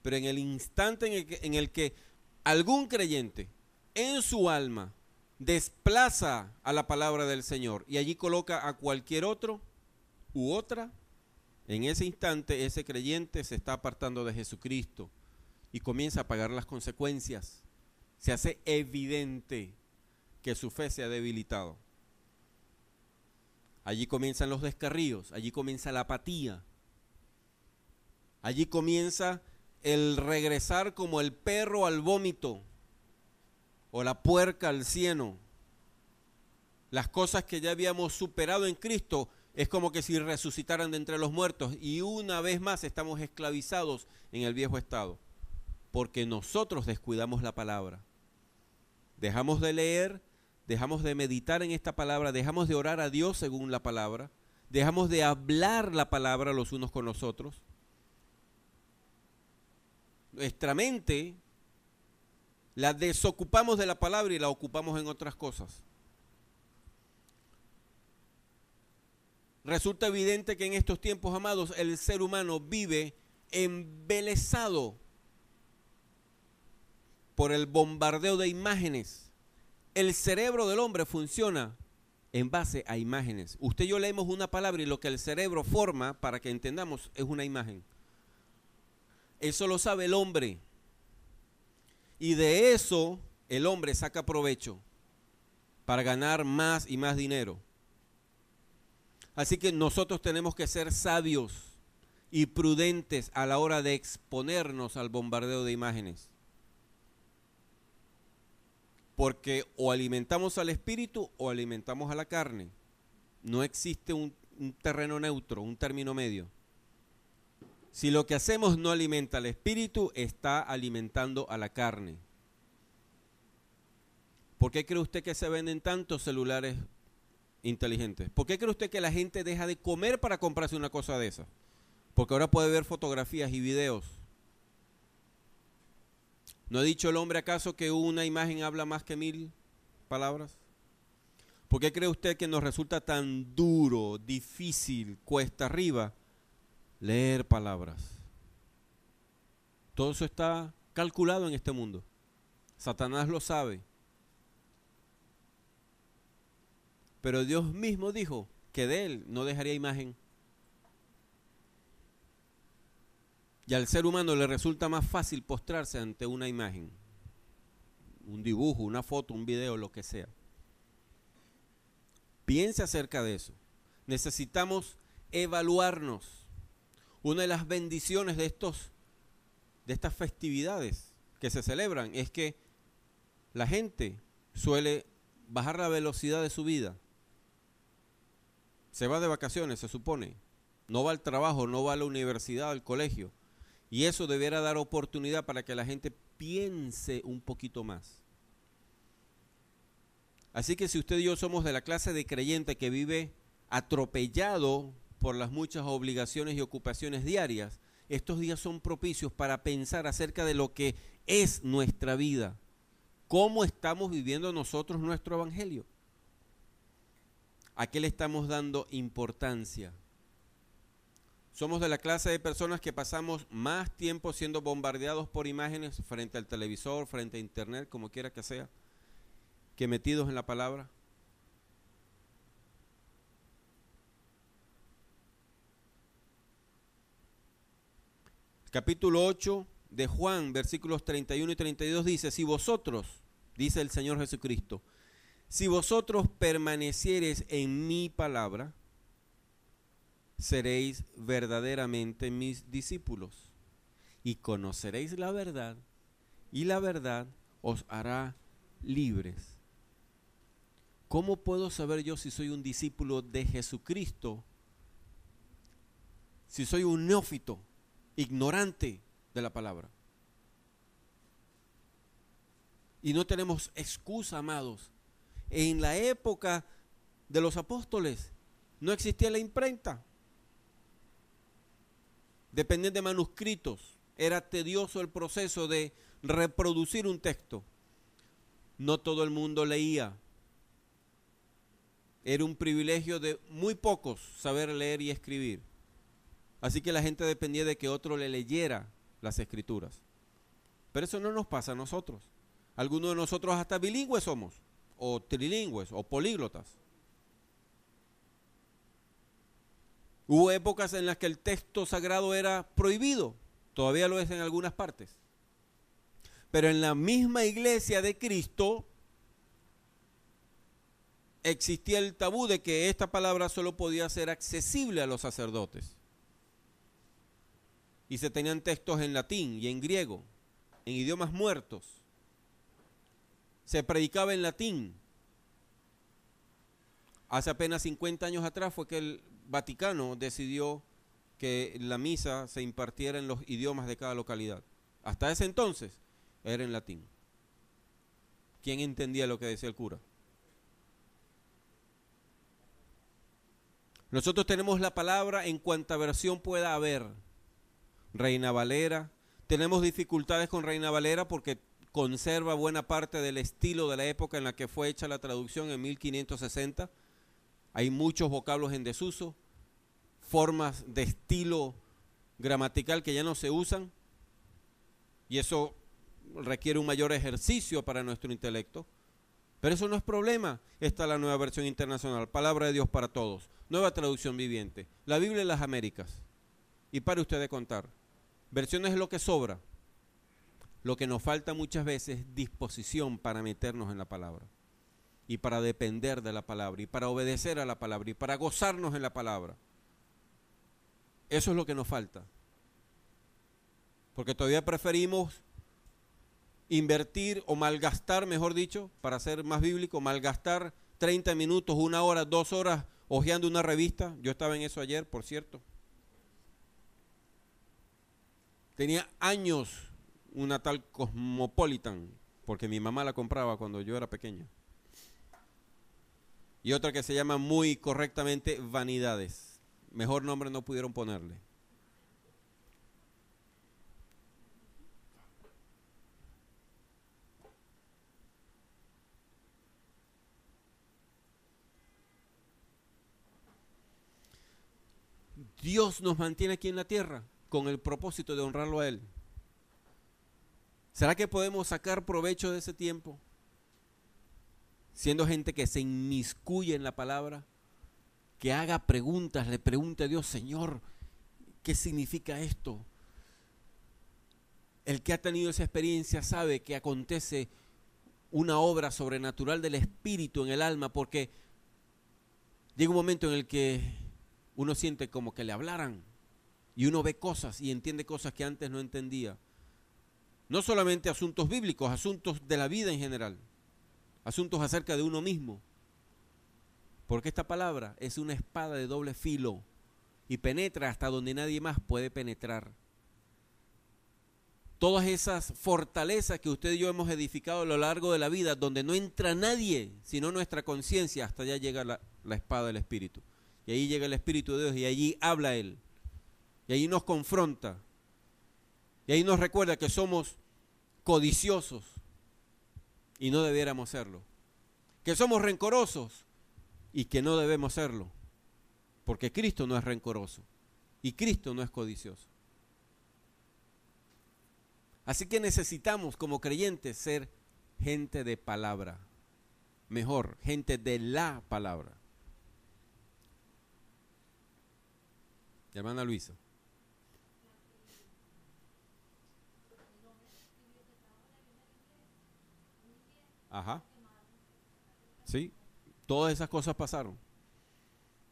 Pero en el instante en el que algún creyente en su alma desplaza a la palabra del Señor y allí coloca a cualquier otro u otra, en ese instante ese creyente se está apartando de Jesucristo y comienza a pagar las consecuencias. Se hace evidente que su fe se ha debilitado. Allí comienzan los descarríos, allí comienza la apatía, allí comienza el regresar como el perro al vómito, o la puerca al cieno. Las cosas que ya habíamos superado en Cristo es como que si resucitaran de entre los muertos y una vez más estamos esclavizados en el viejo estado, porque nosotros descuidamos la palabra. Dejamos de leer, dejamos de meditar en esta palabra, dejamos de orar a Dios según la palabra, dejamos de hablar la palabra los unos con los otros. Nuestra mente la desocupamos de la palabra y la ocupamos en otras cosas. Resulta evidente que en estos tiempos, amados, el ser humano vive embelesado por el bombardeo de imágenes. El cerebro del hombre funciona en base a imágenes. Usted y yo leemos una palabra y lo que el cerebro forma, para que entendamos, es una imagen. Eso lo sabe el hombre. Y de eso el hombre saca provecho para ganar más y más dinero. Así que nosotros tenemos que ser sabios y prudentes a la hora de exponernos al bombardeo de imágenes. Porque o alimentamos al espíritu o alimentamos a la carne. No existe un terreno neutro, un término medio. Si lo que hacemos no alimenta al espíritu, está alimentando a la carne. ¿Por qué cree usted que se venden tantos celulares inteligentes? ¿Por qué cree usted que la gente deja de comer para comprarse una cosa de esa? Porque ahora puede ver fotografías y videos. ¿No ha dicho el hombre acaso que una imagen habla más que 1000 palabras? ¿Por qué cree usted que nos resulta tan duro, difícil, cuesta arriba leer palabras? Todo eso está calculado en este mundo. Satanás lo sabe. Pero Dios mismo dijo que de él no dejaría imagen. Y al ser humano le resulta más fácil postrarse ante una imagen, un dibujo, una foto, un video, lo que sea. Piense acerca de eso. Necesitamos evaluarnos. Una de las bendiciones de estas festividades que se celebran es que la gente suele bajar la velocidad de su vida. Se va de vacaciones, se supone. No va al trabajo, no va a la universidad, al colegio. Y eso debiera dar oportunidad para que la gente piense un poquito más. Así que si usted y yo somos de la clase de creyente que vive atropellado por las muchas obligaciones y ocupaciones diarias, estos días son propicios para pensar acerca de lo que es nuestra vida. ¿Cómo estamos viviendo nosotros nuestro evangelio? ¿A qué le estamos dando importancia? Somos de la clase de personas que pasamos más tiempo siendo bombardeados por imágenes frente al televisor, frente a internet, como quiera que sea, que metidos en la palabra. Capítulo 8 de Juan, versículos 31 y 32 dice: si vosotros, dice el Señor Jesucristo, si vosotros permaneciereis en mi palabra, seréis verdaderamente mis discípulos y conoceréis la verdad, y la verdad os hará libres. ¿Cómo puedo saber yo si soy un discípulo de Jesucristo? Si soy un neófito, ignorante de la palabra. Y no tenemos excusa, amados. En la época de los apóstoles no existía la imprenta. Dependían de manuscritos. Era tedioso el proceso de reproducir un texto. No todo el mundo leía. Era un privilegio de muy pocos saber leer y escribir. Así que la gente dependía de que otro le leyera las escrituras. Pero eso no nos pasa a nosotros. Algunos de nosotros hasta bilingües somos, o trilingües, o políglotas. Hubo épocas en las que el texto sagrado era prohibido, todavía lo es en algunas partes. Pero en la misma iglesia de Cristo existía el tabú de que esta palabra solo podía ser accesible a los sacerdotes. Y se tenían textos en latín y en griego, en idiomas muertos. se predicaba en latín. Hace apenas 50 años atrás fue que el Vaticano decidió que la misa se impartiera en los idiomas de cada localidad. Hasta ese entonces era en latín. ¿Quién entendía lo que decía el cura? Nosotros tenemos la palabra en cuanta versión pueda haber. Reina Valera. Tenemos dificultades con Reina Valera porque conserva buena parte del estilo de la época en la que fue hecha la traducción en 1560. Hay muchos vocablos en desuso, formas de estilo gramatical que ya no se usan, y eso requiere un mayor ejercicio para nuestro intelecto. Pero eso no es problema. Está la nueva versión internacional, Palabra de Dios para Todos, nueva traducción viviente, la Biblia de las Américas. Y pare usted de contar. Versiones es lo que sobra. Lo que nos falta muchas veces es disposición para meternos en la palabra, y para depender de la palabra, y para obedecer a la palabra, y para gozarnos en la palabra. Eso es lo que nos falta. Porque todavía preferimos invertir o malgastar, mejor dicho, para ser más bíblico, malgastar 30 minutos, 1 hora, 2 horas hojeando una revista. Yo estaba en eso ayer, por cierto. Tenía años una tal Cosmopolitan, porque mi mamá la compraba cuando yo era pequeño. Y otra que se llama muy correctamente Vanidades. Mejor nombre no pudieron ponerle. Dios nos mantiene aquí en la tierra con el propósito de honrarlo a Él. ¿Será que podemos sacar provecho de ese tiempo? Siendo gente que se inmiscuye en la palabra, que haga preguntas, le pregunte a Dios, Señor, ¿qué significa esto? El que ha tenido esa experiencia sabe que acontece una obra sobrenatural del Espíritu en el alma, porque llega un momento en el que uno siente como que le hablaran, y uno ve cosas y entiende cosas que antes no entendía. No solamente asuntos bíblicos, asuntos de la vida en general, asuntos acerca de uno mismo. Porque esta palabra es una espada de doble filo y penetra hasta donde nadie más puede penetrar. Todas esas fortalezas que usted y yo hemos edificado a lo largo de la vida, donde no entra nadie sino nuestra conciencia, hasta allá llega la espada del Espíritu. Y ahí llega el Espíritu de Dios y allí habla Él. Y ahí nos confronta. Y ahí nos recuerda que somos codiciosos y no debiéramos serlo. Que somos rencorosos y que no debemos serlo. Porque Cristo no es rencoroso y Cristo no es codicioso. Así que necesitamos como creyentes ser gente de palabra. Mejor, gente de la palabra. Hermana Luisa. Ajá. Sí, todas esas cosas pasaron.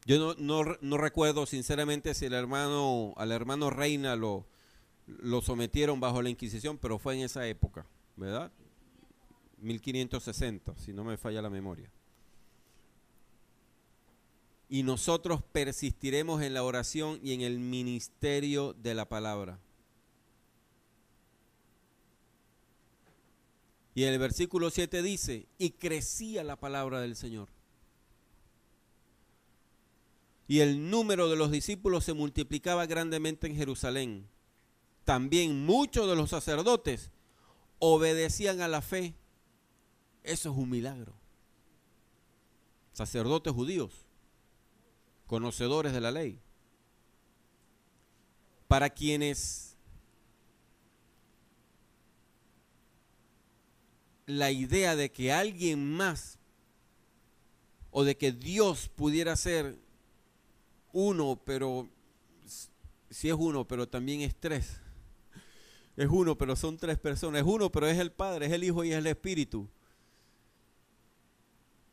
Yo no recuerdo sinceramente si al hermano Reina lo sometieron bajo la Inquisición, pero fue en esa época, ¿verdad? 1560, si no me falla la memoria. Y nosotros persistiremos en la oración y en el ministerio de la palabra. Y en el versículo 7 dice, y crecía la palabra del Señor. Y el número de los discípulos se multiplicaba grandemente en Jerusalén. También muchos de los sacerdotes obedecían a la fe. Eso es un milagro. Sacerdotes judíos, conocedores de la ley, para quienes la idea de que alguien más o de que Dios pudiera ser uno, pero si es uno, pero también es tres. Es uno, pero son tres personas. Es uno, pero es el Padre, es el Hijo y es el Espíritu.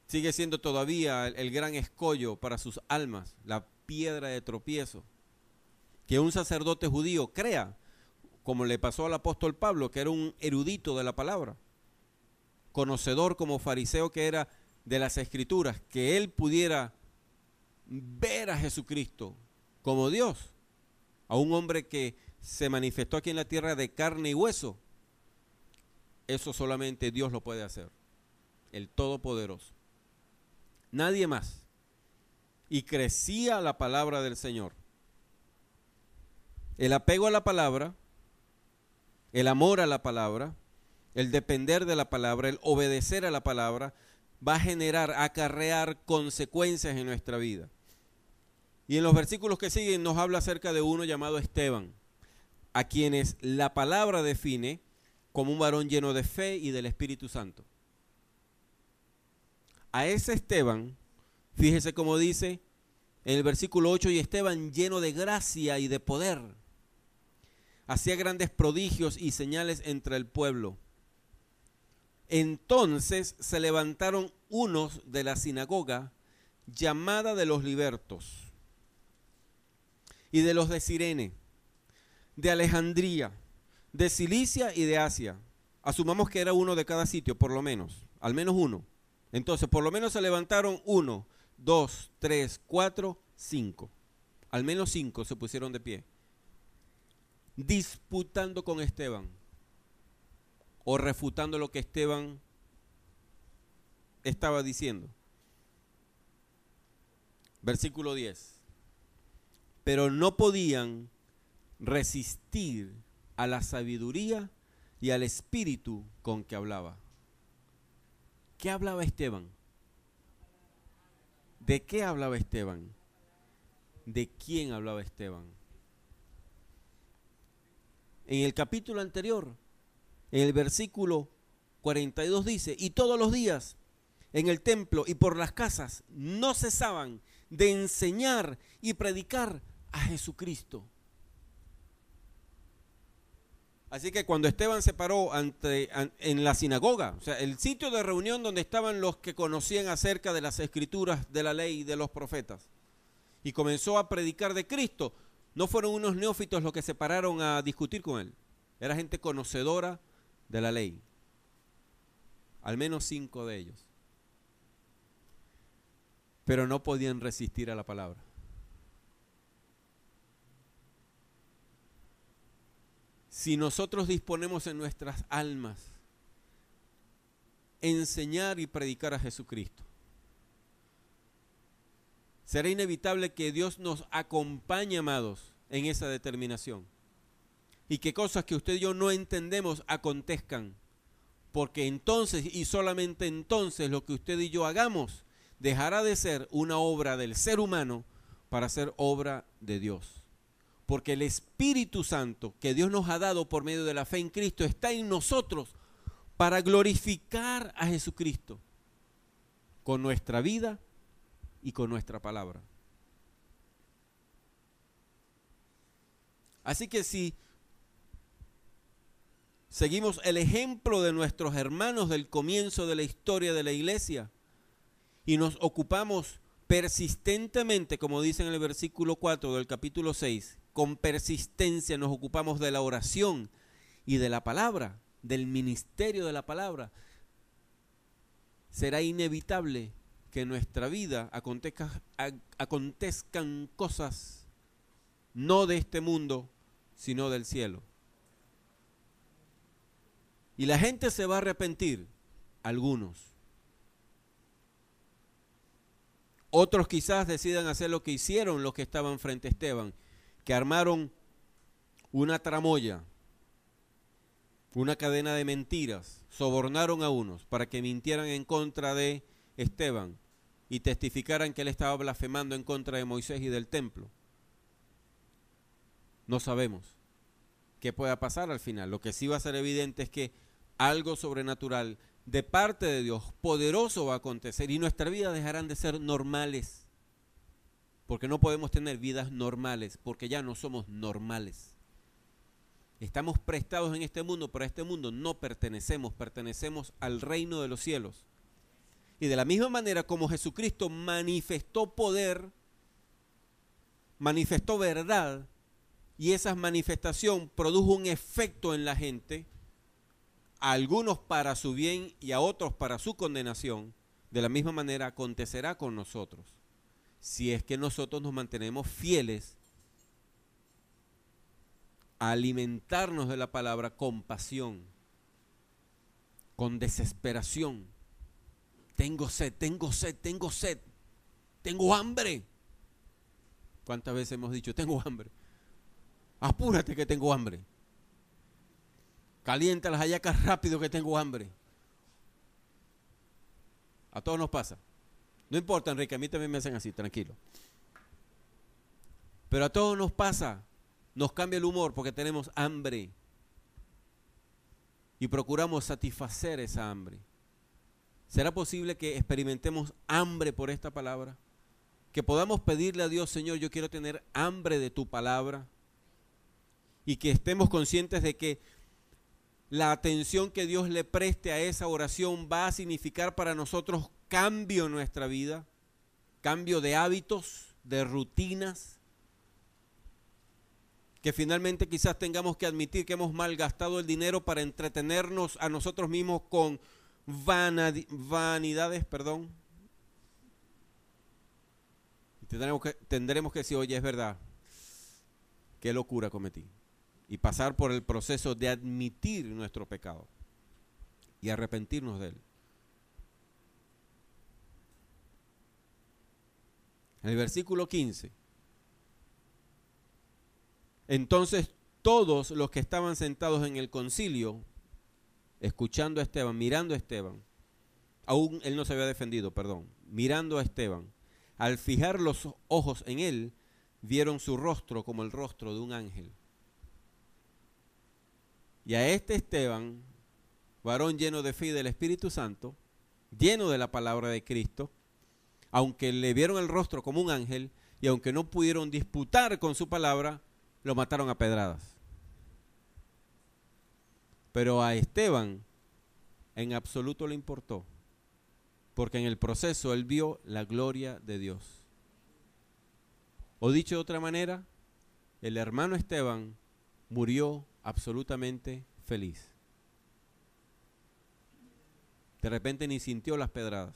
Sigue siendo todavía el gran escollo para sus almas, la piedra de tropiezo. Que un sacerdote judío crea, como le pasó al apóstol Pablo, que era un erudito de la palabra, conocedor como fariseo que era de las Escrituras, que él pudiera ver a Jesucristo como Dios, a un hombre que se manifestó aquí en la tierra de carne y hueso, eso solamente Dios lo puede hacer, el Todopoderoso, nadie más. Y crecía la palabra del Señor. El apego a la palabra, el amor a la palabra, el depender de la palabra, el obedecer a la palabra, va a generar, acarrear consecuencias en nuestra vida. Y en los versículos que siguen nos habla acerca de uno llamado Esteban, a quienes la palabra define como un varón lleno de fe y del Espíritu Santo. A ese Esteban, fíjese cómo dice en el versículo 8, y Esteban lleno de gracia y de poder, hacía grandes prodigios y señales entre el pueblo. Entonces se levantaron unos de la sinagoga llamada de los libertos y de los de Cirene, de Alejandría, de Cilicia y de Asia. Asumamos que era uno de cada sitio, por lo menos, al menos uno. Entonces, por lo menos se levantaron 1, 2, 3, 4, 5. Al menos 5 se pusieron de pie, disputando con Esteban o refutando lo que Esteban estaba diciendo. Versículo 10. Pero no podían resistir a la sabiduría y al espíritu con que hablaba. ¿Qué hablaba Esteban? ¿De qué hablaba Esteban? ¿De quién hablaba Esteban? En el capítulo anterior, en el versículo 42 dice, y todos los días en el templo y por las casas no cesaban de enseñar y predicar a Jesucristo. Así que cuando Esteban se paró en la sinagoga, o sea, el sitio de reunión donde estaban los que conocían acerca de las Escrituras, de la ley y de los profetas, y comenzó a predicar de Cristo, no fueron unos neófitos los que se pararon a discutir con él, era gente conocedora de la ley, al menos 5 de ellos, pero no podían resistir a la palabra. Si nosotros disponemos en nuestras almas enseñar y predicar a Jesucristo, será inevitable que Dios nos acompañe, amados, en esa determinación. Y que cosas que usted y yo no entendemos acontezcan. Porque entonces y solamente entonces lo que usted y yo hagamos dejará de ser una obra del ser humano para ser obra de Dios. Porque el Espíritu Santo que Dios nos ha dado por medio de la fe en Cristo está en nosotros para glorificar a Jesucristo con nuestra vida y con nuestra palabra. Así que si seguimos el ejemplo de nuestros hermanos del comienzo de la historia de la iglesia y nos ocupamos persistentemente, como dice en el versículo 4 del capítulo 6, con persistencia nos ocupamos de la oración y de la palabra, del ministerio de la palabra, será inevitable que en nuestra vida acontezcan cosas no de este mundo, sino del cielo. Y la gente se va a arrepentir, algunos. Otros quizás decidan hacer lo que hicieron los que estaban frente a Esteban, que armaron una tramoya, una cadena de mentiras, sobornaron a unos para que mintieran en contra de Esteban y testificaran que él estaba blasfemando en contra de Moisés y del templo. No sabemos qué pueda pasar al final. Lo que sí va a ser evidente es que algo sobrenatural de parte de Dios, poderoso, va a acontecer y nuestras vidas dejarán de ser normales. Porque no podemos tener vidas normales, porque ya no somos normales. Estamos prestados en este mundo, pero a este mundo no pertenecemos, pertenecemos al reino de los cielos. Y de la misma manera como Jesucristo manifestó poder, manifestó verdad, y esa manifestación produjo un efecto en la gente, a algunos para su bien y a otros para su condenación, de la misma manera acontecerá con nosotros, si es que nosotros nos mantenemos fieles a alimentarnos de la palabra con pasión, con desesperación. Tengo sed, tengo sed, tengo sed, tengo hambre. ¿Cuántas veces hemos dicho, tengo hambre? Apúrate que tengo hambre. Calienta las hallacas rápido que tengo hambre. A todos nos pasa. No importa, Enrique, a mí también me hacen así, tranquilo. Pero a todos nos pasa, nos cambia el humor porque tenemos hambre. Y procuramos satisfacer esa hambre. ¿Será posible que experimentemos hambre por esta palabra? Que podamos pedirle a Dios, Señor, yo quiero tener hambre de tu palabra. Y que estemos conscientes de que la atención que Dios le preste a esa oración va a significar para nosotros cambio en nuestra vida, cambio de hábitos, de rutinas, que finalmente quizás tengamos que admitir que hemos malgastado el dinero para entretenernos a nosotros mismos con vanidades, y tendremos que decir, oye, es verdad, qué locura cometí. Y pasar por el proceso de admitir nuestro pecado y arrepentirnos de él. En el versículo 15. Entonces todos los que estaban sentados en el concilio, escuchando a Esteban, mirando a Esteban, aún él no se había defendido, mirando a Esteban, al fijar los ojos en él, vieron su rostro como el rostro de un ángel. Y a este Esteban, varón lleno de fe y del Espíritu Santo, lleno de la palabra de Cristo, aunque le vieron el rostro como un ángel y aunque no pudieron disputar con su palabra, lo mataron a pedradas. Pero a Esteban en absoluto le importó, porque en el proceso él vio la gloria de Dios. O dicho de otra manera, el hermano Esteban murió absolutamente feliz. De repente ni sintió las pedradas.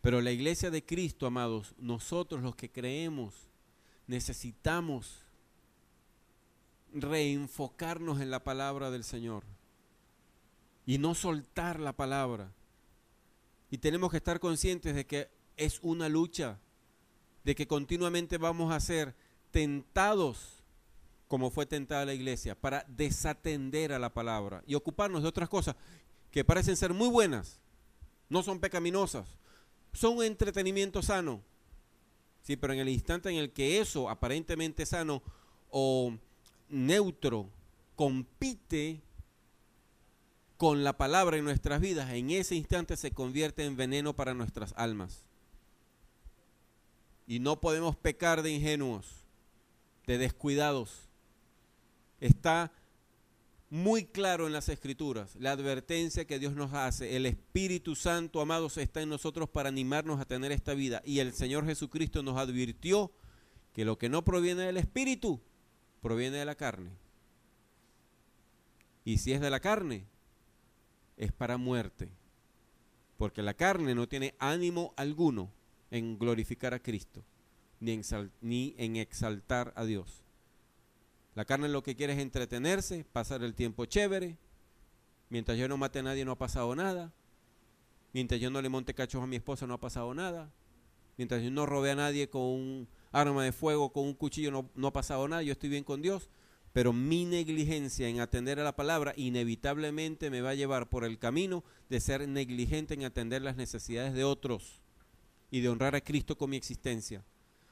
Pero la iglesia de Cristo, amados, nosotros los que creemos, necesitamos reenfocarnos en la palabra del Señor y no soltar la palabra. Y tenemos que estar conscientes de que es una lucha, de que continuamente vamos a ser tentados, como fue tentada la iglesia, para desatender a la palabra y ocuparnos de otras cosas que parecen ser muy buenas, no son pecaminosas, son un entretenimiento sano. Sí, pero en el instante en el que eso aparentemente sano o neutro compite con la palabra en nuestras vidas, en ese instante se convierte en veneno para nuestras almas. Y no podemos pecar de ingenuos, de descuidados. Está muy claro en las Escrituras la advertencia que Dios nos hace. El Espíritu Santo, amados, está en nosotros para animarnos a tener esta vida. Y el Señor Jesucristo nos advirtió que lo que no proviene del Espíritu, proviene de la carne. Y si es de la carne, es para muerte. Porque la carne no tiene ánimo alguno en glorificar a Cristo, ni en exaltar a Dios. La carne lo que quiere es entretenerse, pasar el tiempo chévere. Mientras yo no mate a nadie no ha pasado nada. Mientras yo no le monte cachos a mi esposa no ha pasado nada. Mientras yo no robe a nadie con un arma de fuego, con un cuchillo, no ha pasado nada. Yo estoy bien con Dios. Pero mi negligencia en atender a la palabra inevitablemente me va a llevar por el camino de ser negligente en atender las necesidades de otros y de honrar a Cristo con mi existencia.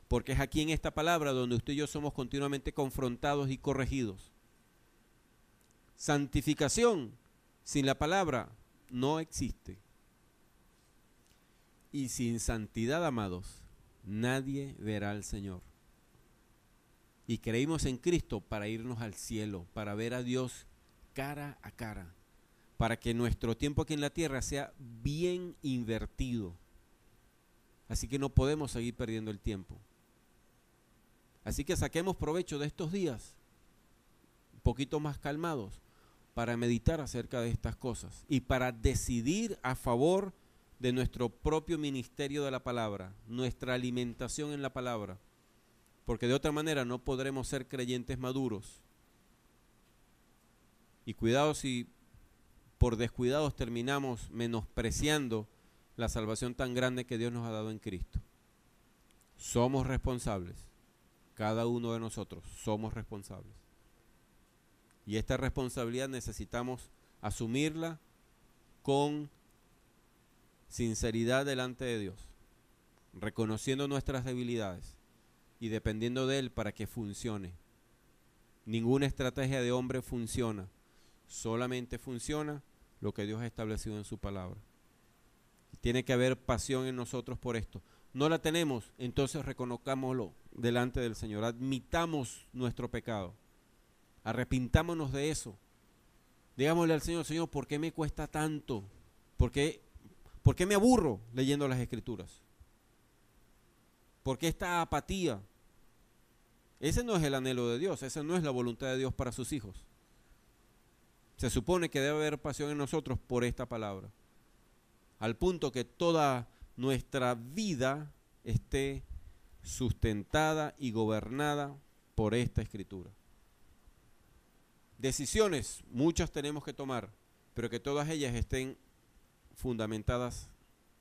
Porque es aquí en esta palabra donde usted y yo somos continuamente confrontados y corregidos. Santificación sin la palabra no existe. Y sin santidad, amados, nadie verá al Señor. Y creímos en Cristo para irnos al cielo, para ver a Dios cara a cara, para que nuestro tiempo aquí en la tierra sea bien invertido. Así que no podemos seguir perdiendo el tiempo. Así que saquemos provecho de estos días poquito más calmados para meditar acerca de estas cosas y para decidir a favor de nuestro propio ministerio de la palabra, nuestra alimentación en la palabra, porque de otra manera no podremos ser creyentes maduros. Y cuidado si por descuidados terminamos menospreciando la salvación tan grande que Dios nos ha dado en Cristo. Somos responsables, cada uno de nosotros somos responsables. Y esta responsabilidad necesitamos asumirla con sinceridad delante de Dios, reconociendo nuestras debilidades y dependiendo de Él para que funcione. Ninguna estrategia de hombre funciona, solamente funciona lo que Dios ha establecido en su palabra. Tiene que haber pasión en nosotros por esto. No la tenemos, entonces reconozcámoslo delante del Señor, admitamos nuestro pecado, arrepintámonos de eso. Digámosle al Señor, Señor, ¿por qué me cuesta tanto? ¿Por qué me aburro leyendo las Escrituras? ¿Por qué esta apatía? Ese no es el anhelo de Dios, esa no es la voluntad de Dios para sus hijos. Se supone que debe haber pasión en nosotros por esta palabra, al punto que toda nuestra vida esté sustentada y gobernada por esta Escritura. Decisiones, muchas tenemos que tomar, pero que todas ellas estén fundamentadas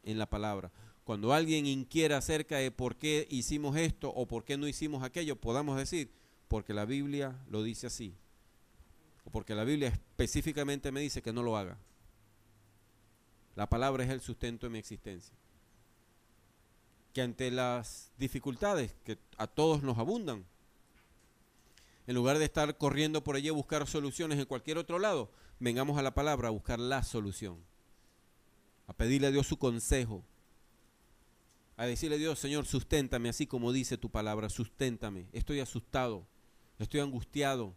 en la palabra. Cuando alguien inquiera acerca de por qué hicimos esto o por qué no hicimos aquello, podamos decir, porque la Biblia lo dice así, o porque la Biblia específicamente me dice que no lo haga. La palabra es el sustento de mi existencia. Que ante las dificultades que a todos nos abundan, en lugar de estar corriendo por allí a buscar soluciones en cualquier otro lado, vengamos a la palabra a buscar la solución, a pedirle a Dios su consejo, a decirle a Dios, Señor, susténtame así como dice tu palabra, susténtame, estoy asustado, estoy angustiado,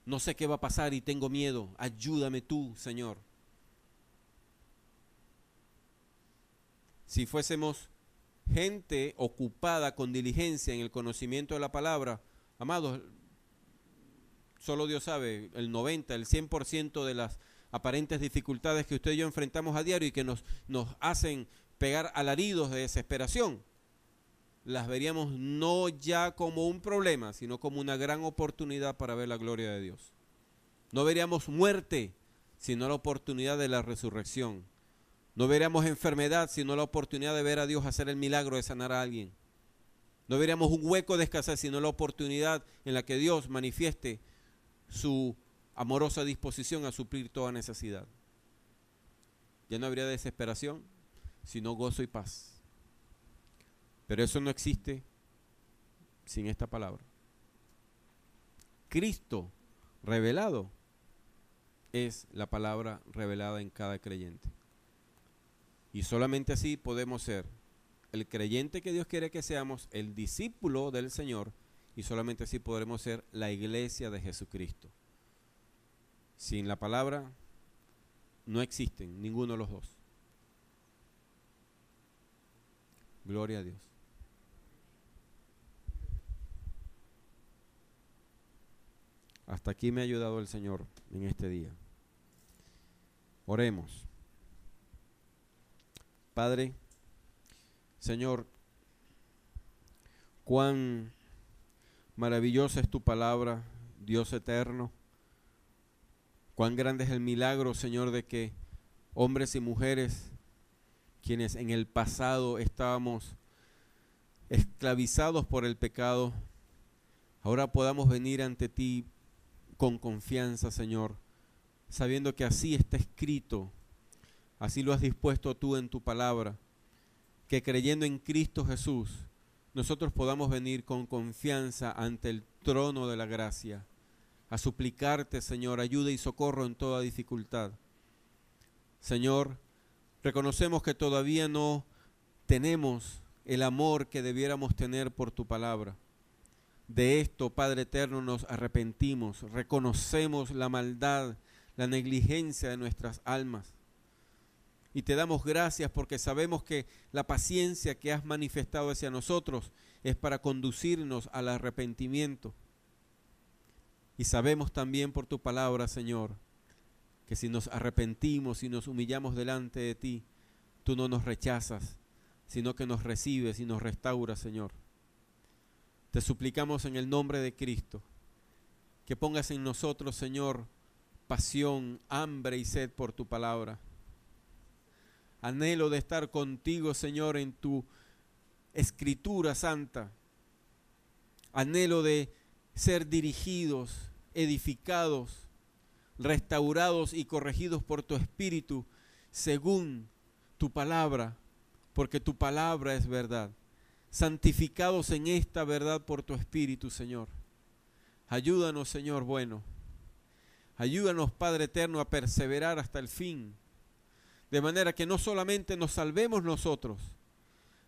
no sé qué va a pasar y tengo miedo, ayúdame tú, Señor. Si fuésemos gente ocupada con diligencia en el conocimiento de la palabra, amados, solo Dios sabe, el 90, el 100% de las aparentes dificultades que usted y yo enfrentamos a diario y que nos hacen pegar alaridos de desesperación, las veríamos no ya como un problema, sino como una gran oportunidad para ver la gloria de Dios. No veríamos muerte, sino la oportunidad de la resurrección. No veríamos enfermedad, sino la oportunidad de ver a Dios hacer el milagro de sanar a alguien. No veríamos un hueco de escasez, sino la oportunidad en la que Dios manifieste su amorosa disposición a suplir toda necesidad. Ya no habría desesperación, sino gozo y paz. Pero eso no existe sin esta palabra. Cristo revelado es la palabra revelada en cada creyente. Y solamente así podemos ser el creyente que Dios quiere que seamos, el discípulo del Señor, y solamente así podremos ser la iglesia de Jesucristo. Sin la palabra no existen ninguno de los dos. Gloria a Dios. Hasta aquí me ha ayudado el Señor en este día. Oremos. Padre, Señor, cuán maravillosa es tu palabra, Dios eterno. Cuán grande es el milagro, Señor, de que hombres y mujeres, quienes en el pasado estábamos esclavizados por el pecado, ahora podamos venir ante ti con confianza, Señor, sabiendo que así está escrito, así lo has dispuesto tú en tu palabra, que creyendo en Cristo Jesús, nosotros podamos venir con confianza ante el trono de la gracia, a suplicarte, Señor, ayuda y socorro en toda dificultad. Señor, reconocemos que todavía no tenemos el amor que debiéramos tener por tu palabra. De esto, Padre eterno, nos arrepentimos, reconocemos la maldad, la negligencia de nuestras almas. Y te damos gracias porque sabemos que la paciencia que has manifestado hacia nosotros es para conducirnos al arrepentimiento. Y sabemos también por tu palabra, Señor, que si nos arrepentimos y nos humillamos delante de ti, tú no nos rechazas, sino que nos recibes y nos restauras, Señor. Te suplicamos en el nombre de Cristo, que pongas en nosotros, Señor, pasión, hambre y sed por tu palabra. Anhelo de estar contigo, Señor, en tu escritura santa. Anhelo de ser dirigidos, edificados, restaurados y corregidos por tu Espíritu, según tu palabra, porque tu palabra es verdad. Santificados en esta verdad por tu Espíritu, Señor. Ayúdanos, Señor bueno. Ayúdanos, Padre eterno, a perseverar hasta el fin, de manera que no solamente nos salvemos nosotros,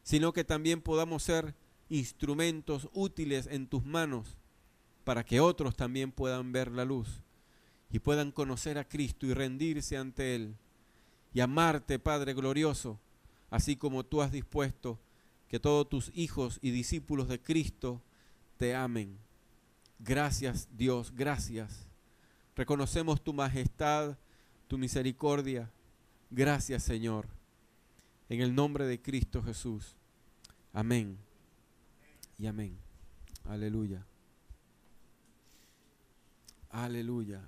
sino que también podamos ser instrumentos útiles en tus manos para que otros también puedan ver la luz y puedan conocer a Cristo y rendirse ante Él y amarte, Padre glorioso, así como tú has dispuesto que todos tus hijos y discípulos de Cristo te amen. Gracias, Dios, gracias. Reconocemos tu majestad, tu misericordia. Gracias, Señor. En el nombre de Cristo Jesús. Amén. Y amén. Aleluya. Aleluya.